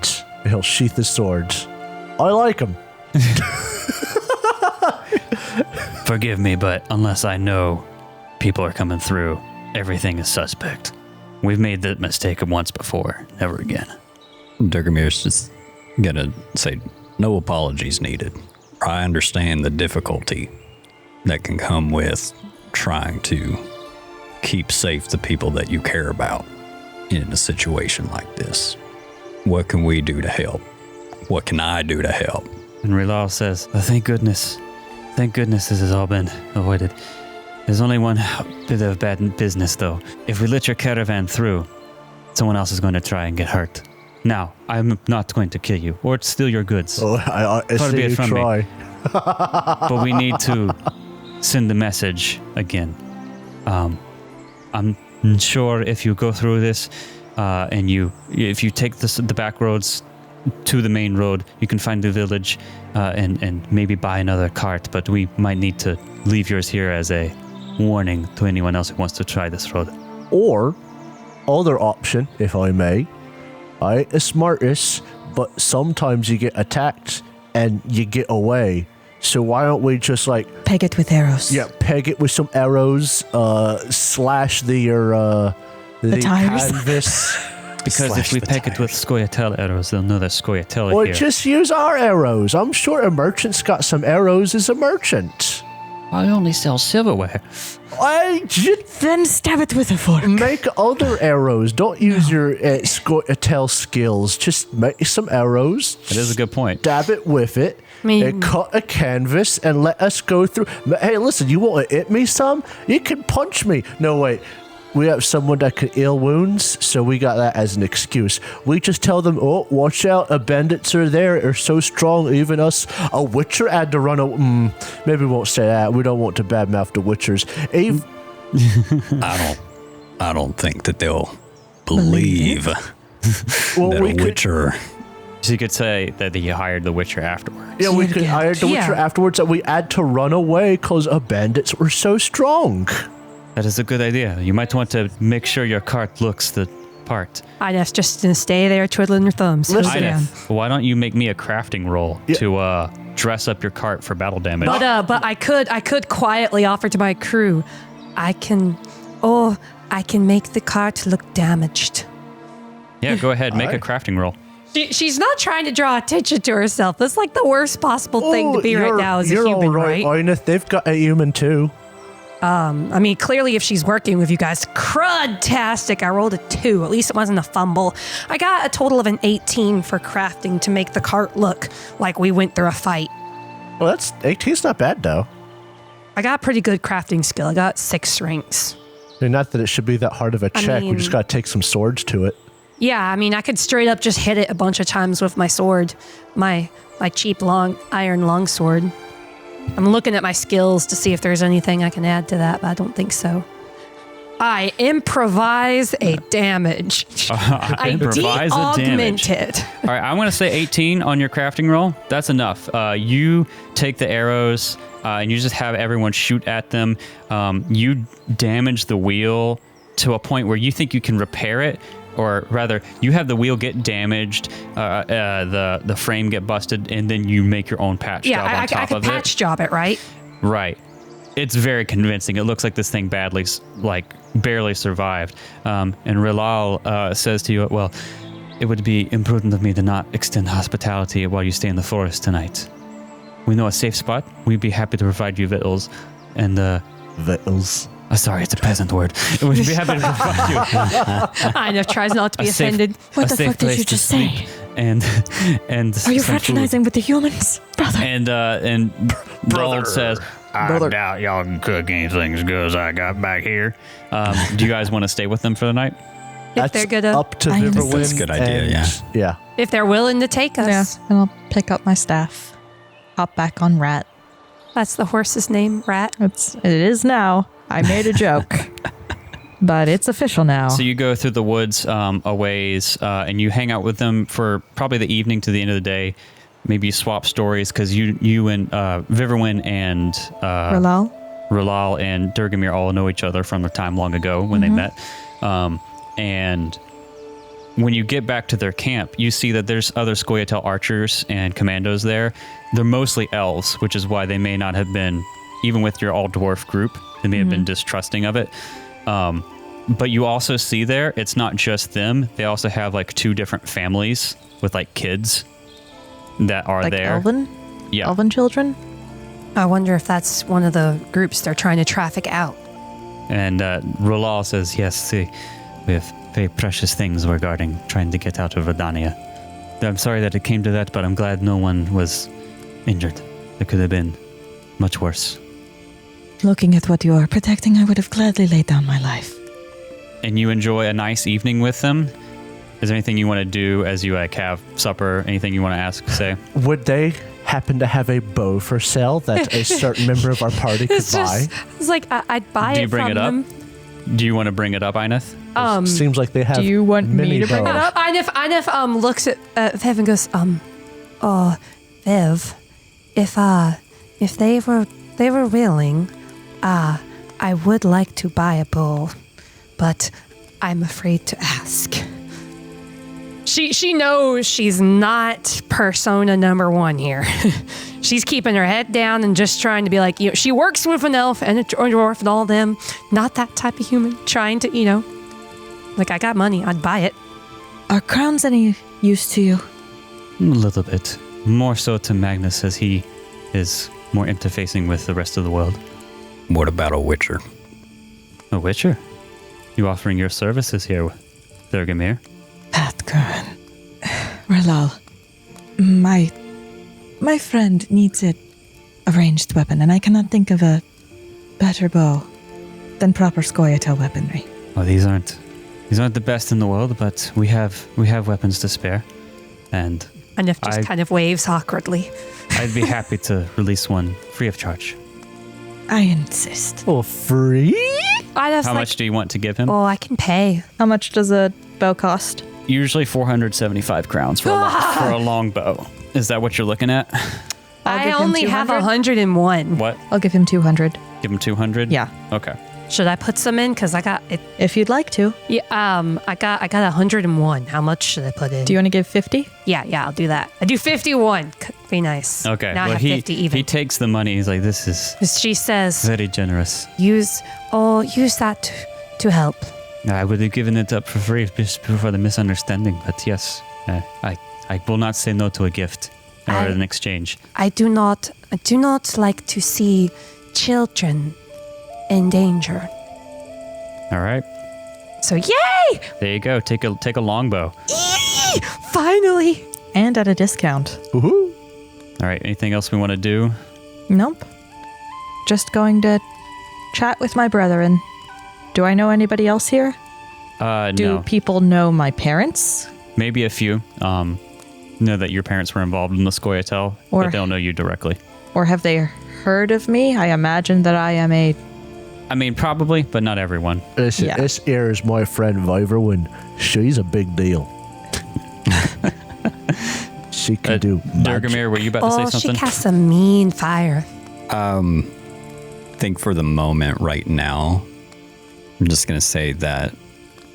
He'll sheath his swords. I like him. Forgive me, but unless I know people are coming through, everything is suspect. We've made that mistake once before. Never again. Dyrgimir's just gonna say, no apologies needed. I understand the difficulty that can come with trying to keep safe the people that you care about in a situation like this. What can we do to help? What can I do to help? And Rilal says, thank goodness. Thank goodness this has all been avoided. There's only one bit of bad business, though. If we let your caravan through, someone else is going to try and get hurt. Now, I'm not going to kill you or steal your goods, Oh, I Far be see it you from me. try. but we need to send the message again. I'm sure if you go through this and if you take the back roads to the main road, you can find the village and maybe buy another cart, but we might need to leave yours here as a warning to anyone else who wants to try this road. Or, other option, if I may, I is smartest, but sometimes you get attacked and you get away. So why don't we just Peg it with arrows. peg it with some arrows, slash the tires. canvas. Because if Slash we the peg it with Scoia'tael arrows, they'll know that Scoia'tael Or are here. just use our arrows. I'm sure a merchant's got some arrows as a merchant. I only sell silverware. I just Then stab it with a fork. make other arrows. Don't use your Scoia'tael skills. Just make some arrows. That is a good point. Dab it with it. And cut a canvas and let us go through. Hey, listen, you want to hit me some? You can punch me. No, wait. We have someone that can heal wounds, so we got that as an excuse. We just tell them, oh, watch out, bandits are there. They're so strong, even us. A witcher had to run maybe we won't say that. We don't want to badmouth the witchers. I don't think that they'll believe Well, that we a could, witcher. So you could say that you hired the Witcher afterwards. yeah, we could hire the witcher Yeah. afterwards, that we had to run away because bandits were so strong. That is a good idea. You might want to make sure your cart looks the part. Ineth's just gonna stay there twiddling her thumbs. Listen. Goes down. Ineth, why don't you make me a crafting roll Yeah. to dress up your cart for battle damage? But I could quietly offer to my crew. I can make the cart look damaged. Yeah, go ahead, make a Alright. crafting roll. She's not trying to draw attention to herself. That's like the worst possible thing to be right now as a you're human, all right, Oyneth. They've got a human too. I mean, clearly if she's working with you guys, crud-tastic. I rolled a 2. At least it wasn't a fumble. I got a total of an 18 for crafting to make the cart look like we went through a fight. Well, 18's not bad though. I got pretty good crafting skill. I got 6 strengths. I mean, not that it should be that hard of a check. We just got to take some swords to it. Yeah, I mean, I could straight up just hit it a bunch of times with my sword. My cheap iron longsword. I'm looking at my skills to see if there's anything I can add to that, but I don't think so. I improvise a damage. I Improvise a damage. de-augment it. All right, I'm going to say 18 on your crafting roll. That's enough. You take the arrows and you just have everyone shoot at them. You damage the wheel to a point where you think you can repair it, or rather, you have the wheel get damaged, the frame get busted, and then you make your own patch job on top I of could it. patch job it, right? Right. It's very convincing. It looks like this thing barely survived. And Rilal says to you, well, it would be imprudent of me to not extend hospitality while you stay in the forest tonight. We know a safe spot. We'd be happy to provide you victuals. And, Victuals. sorry, it's a peasant word. We'd be happy to provide you I know, tries not to be offended. What the fuck did you just say? And Are you fraternizing with the humans, brother? And Bold says, I doubt y'all can cook anything as good as I got back here. do you guys want to stay with them for the night? If they're good, up to I Vyvrwen. understand. That's a good idea, and- yeah. if they're willing to take us. Yeah, and I'll pick up my staff. Hop back on Rat. That's the horse's name, Rat. It is now. I made a joke. But it's official now. So you go through the woods a ways, and you hang out with them for probably the evening to the end of the day. Maybe you swap stories because you and Vyvrwen and Rilal and Dyrgimir all know each other from a time long ago when they met. And when you get back to their camp, you see that there's other Scoia'tael archers and commandos there. They're mostly elves, which is why they may not have been, even with your all-dwarf group, they may have been distrusting of it. But you also see there, it's not just them. They also have like 2 different families with like kids that are like there. Elven children? I wonder if that's one of the groups they're trying to traffic out. And Rilal says, yes, we have very precious things regarding trying to get out of Redania. I'm sorry that it came to that, but I'm glad no one was injured. It could have been much worse. Looking at what you are protecting, I would have gladly laid down my life. And you enjoy a nice evening with them? Is there anything you want to do as you have supper? Anything you want to ask, say? Would they happen to have a bow for sale that a certain member of our party could buy? It's like I'd buy Do it you bring from it up? them. Do you want to bring it up, Ineth? Seems like they have. Do you want me many to bring it bows. up? Inef looks at Viv and goes, Viv, if they were willing, I would like to buy a bow, but I'm afraid to ask. She knows she's not persona number 1 here. She's keeping her head down and just trying to be like, she works with an elf and a dwarf and all them. Not that type of human. Trying to, like, I got money. I'd buy it. Are crowns any use to you? A little bit. More so to Magnus as he is more interfacing with the rest of the world. What about a witcher? A witcher? You offering your services here, Dyrgimir? Kaedwen. Rilal, my friend needs a ranged weapon, and I cannot think of a better bow than proper Scoia'tael weaponry. Well, these aren't the best in the world, but we have weapons to spare, and Inef just kind of waves awkwardly. I'd be happy to release one free of charge. I insist. Oh, free? How much do you want to give him? Oh, I can pay. How much does a bow cost? Usually 475 crowns for a long bow. Is that what you're looking at? I only have 101. What? I'll give him 200. Give him 200? Yeah. Okay. Should I put some in? Because I got it. If you'd like to. Yeah. I got 101. How much should I put in? Do you want to give 50? Yeah. I'll do that. I do 51. Be nice. Okay. Now I have 50 even. He takes the money. He's like, this is She says, very generous. use that to help. I would have given it up for free just before the misunderstanding, but yes, I I will not say no to a gift or an exchange. I do not like to see children in danger. All right. So yay! There you go. Take a longbow. Eee! Finally! And at a discount. Woohoo! All right. Anything else we want to do? Nope. Just going to chat with my brethren. Do I know anybody else here? Do No. people know my parents? Maybe a few. Know that your parents were involved in the Scoia'tael, Or- but they'll know you directly. Or have they heard of me? I imagine that I am a... I mean, probably, but not everyone. This here is my friend Vyvrwen. She's a big deal. She can do magic. Dyrgimir, were you about to say Oh, something? she casts a mean fire. I think for the moment right now, I'm just going to say that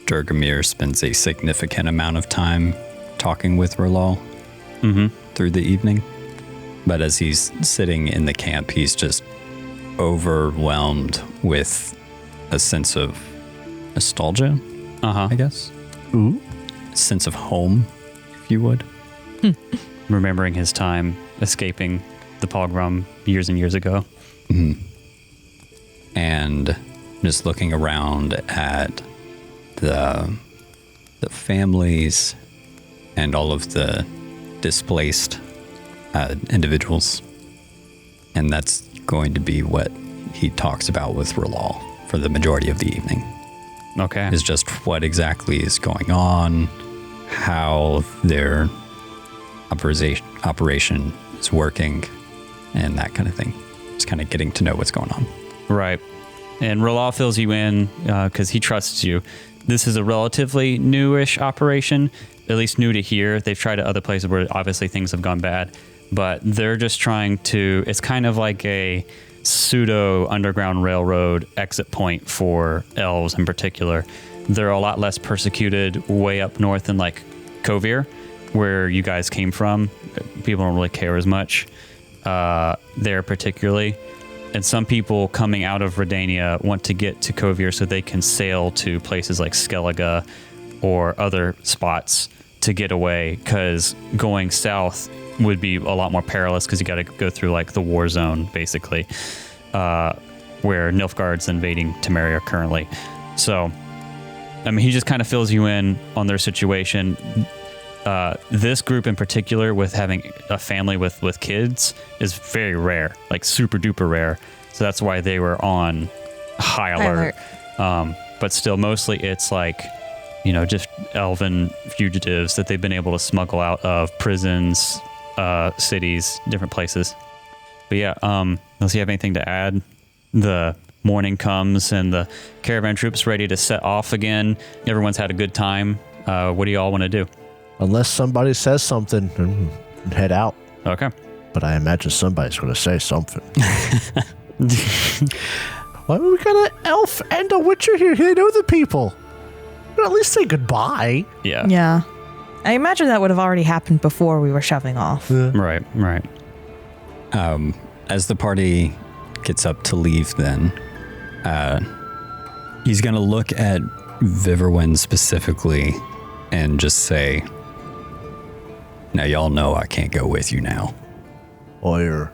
Dyrgimir spends a significant amount of time talking with R'hllor through the evening. But as he's sitting in the camp, he's just overwhelmed with a sense of nostalgia, I guess. Ooh. A sense of home, if you would. Remembering his time escaping the pogrom years and years ago. And just looking around at the families and all of the displaced individuals. And that's going to be what he talks about with R'hllor for the majority of the evening. Okay. Is just what exactly is going on, how their operation is working, and that kind of thing. Just kind of getting to know what's going on. Right. And R'hllor fills you in because he trusts you. This is a relatively newish operation, at least new to here. They've tried at other places where obviously things have gone bad, but they're just trying to, it's kind of like a pseudo underground railroad exit point for elves in particular. They're a lot less persecuted way up north in like Kovir, where you guys came from. People don't really care as much there particularly. And some people coming out of Redania want to get to Kovir so they can sail to places like Skellige or other spots to get away, because going south would be a lot more perilous because you got to go through like the war zone, basically, where Nilfgaard's invading Temeria currently. So, I mean, he just kind of fills you in on their situation. This group in particular, with having a family with kids, is very rare, like super duper rare. So that's why they were on high alert. But still, mostly it's like, you know, just elven fugitives that they've been able to smuggle out of prisons, cities, different places. But yeah, unless you have anything to add, the morning comes and the caravan troops ready to set off again. Everyone's had a good time. What do you all want to do? Unless somebody says something, head out. Okay. But I imagine somebody's going to say something. Well, we got an elf and a witcher here. They know the people. But at least say goodbye. Yeah. Yeah. I imagine that would have already happened before we were shoving off. Right. As the party gets up to leave then, he's going to look at Vyvrwen specifically and just say, now y'all know I can't go with you now. Or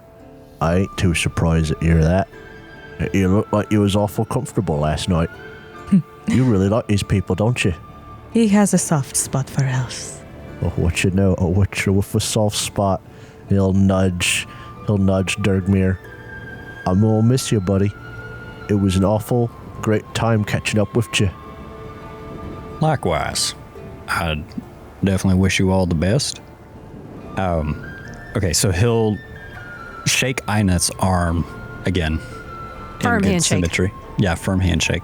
I ain't too surprised to hear that. You look like you was awful comfortable last night. You really like these people, don't you? He has a soft spot for elves. Well, what you know, a witcher with a soft spot. He'll nudge Dyrgimir. I'm gonna miss you, buddy. It was an awful great time catching up with you. Likewise. I definitely wish you all the best. Okay, so he'll shake Einet's arm again. Firm in good handshake. symmetry. Yeah, firm handshake.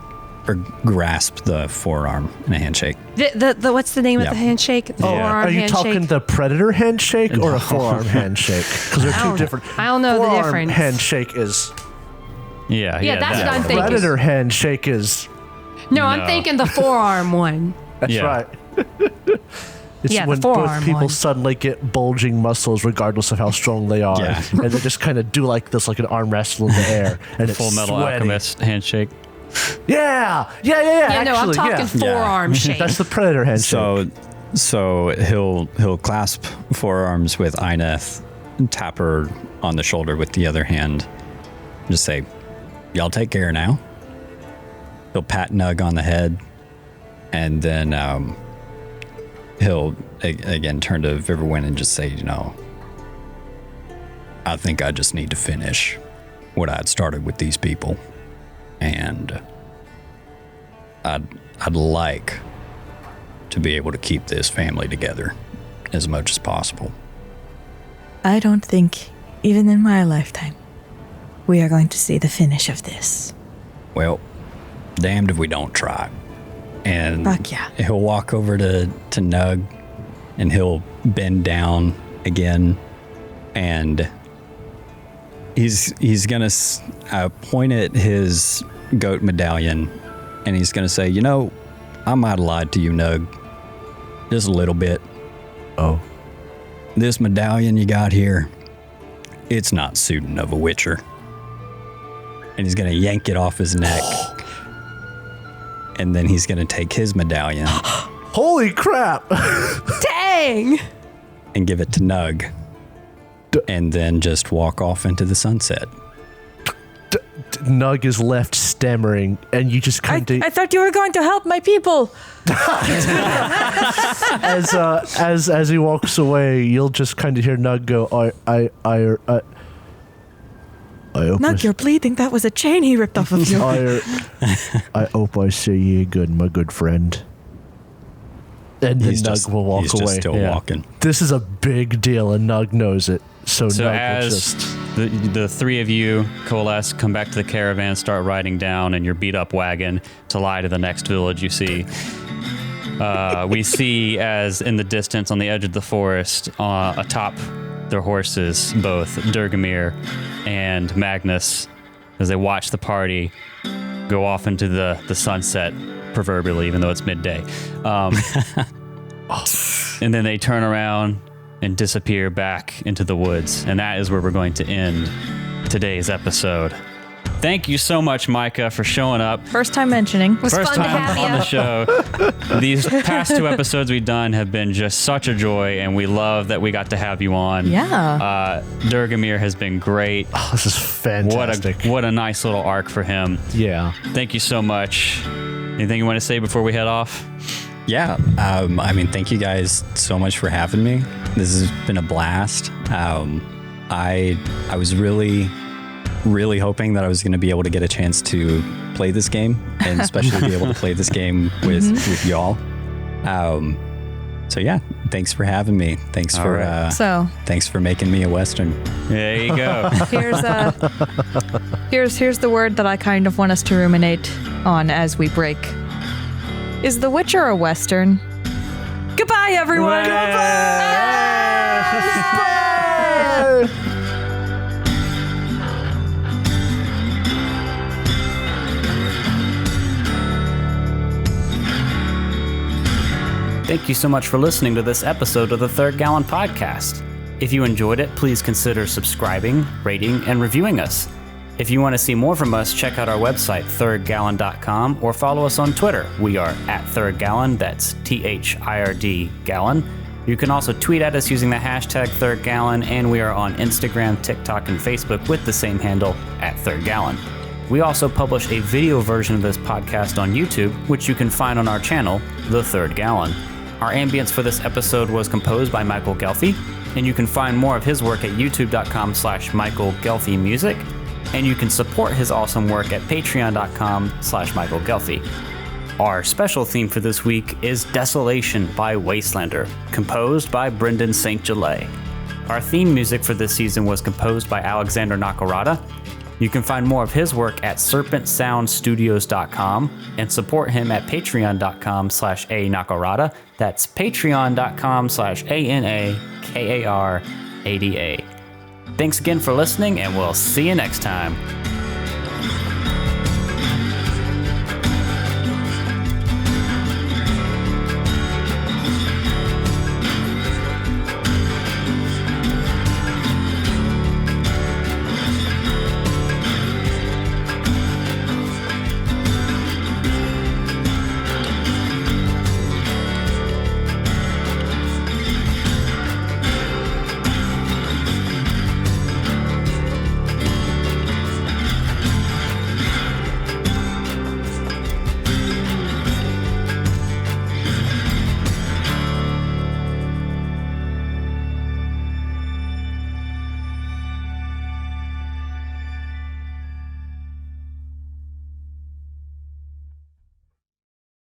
Or grasp the forearm in a handshake. The what's the name of Yeah. the handshake? Forearm Are you handshake. talking the predator handshake or a forearm handshake? Because they're two different. I don't know the Forearm difference. handshake is. Yeah. that's that. what I'm thinking. Predator handshake is. No, I'm thinking the forearm one. That's Yeah. right. It's Yeah, the when both forearm people one. suddenly get bulging muscles regardless of how strong they are. Yeah. And they just kind of do like this, like an arm wrestle in the air. And it's Full Metal sweaty. Alchemist handshake. Yeah. Yeah, no, I'm actually, talking yeah. forearm shake. That's the predator handshake. So So he'll clasp forearms with Ineth, tap her on the shoulder with the other hand, just say, "Y'all take care now." He'll pat Nug on the head, and then he'll again turn to Vyvrwen and just say, "I think I just need to finish what I'd started with these people, and I'd like to be able to keep this family together as much as possible." I don't think, even in my lifetime, we are going to see the finish of this. Well, damned if we don't try. And Fuck yeah. he'll walk over to Nug, and he'll bend down again, and he's gonna point at his goat medallion, and he's gonna say, I might have lied to you, Nug, just a little bit. Oh. This medallion you got here, it's not suiting of a witcher. And he's gonna yank it off his neck. And then he's gonna take his medallion Holy crap! Dang! and give it to Nug. And then just walk off into the sunset. Nug is left stammering, and you just kind of I thought you were going to help my people. as he walks away, you'll just kind of hear Nug go, I hope Nug, you're bleeding. That was a chain he ripped off of you. I hope I see you again, my good friend. And then Nug will walk he's away. just still walking. This is a big deal, and Nug knows it. So Nug will as just... the three of you coalesce, come back to the caravan, start riding down in your beat-up wagon to lie to the next village you see. We see as in the distance on the edge of the forest, atop their horses, both Dyrgimir and Magnus, as they watch the party go off into the sunset, proverbially, even though it's midday. And then they turn around and disappear back into the woods. And that is where we're going to end today's episode. Thank you so much, Micah, for showing up. First time mentioning. It was First fun to time have on you. the show. These past two episodes we've done have been just such a joy, and we love that we got to have you on. Yeah. Dyrgimir has been great. Oh, this is fantastic. What a nice little arc for him. Yeah. Thank you so much. Anything you want to say before we head off? Yeah, thank you guys so much for having me. This has been a blast. I was really hoping that I was going to be able to get a chance to play this game, and especially be able to play this game with y'all. So yeah, thanks for having me. Thanks for making me a Western. There you go. Here's the word that I kind of want us to ruminate on as we break. Is The Witcher a Western? Goodbye, everyone! Thank you so much for listening to this episode of the Third Gallon Podcast. If you enjoyed it, please consider subscribing, rating, and reviewing us. If you want to see more from us, check out our website, thirdgallon.com, or follow us on Twitter. We are at Third Gallon, that's THIRD Gallon. You can also tweet at us using the hashtag Third Gallon, and we are on Instagram, TikTok, and Facebook with the same handle, at Third Gallon. We also publish a video version of this podcast on YouTube, which you can find on our channel, The Third Gallon. Our ambience for this episode was composed by Michael Ghelfi, and you can find more of his work at youtube.com/Michael Ghelfi Music. And you can support his awesome work at patreon.com/Michael Ghelfi. Our special theme for this week is Desolation by Wastelander, composed by Brendan St. Gelay. Our theme music for this season was composed by Alexander Nakarada. You can find more of his work at serpentsoundstudios.com and support him at patreon.com/A Nakarada. That's patreon.com/ANAKARADA. Thanks again for listening, and we'll see you next time.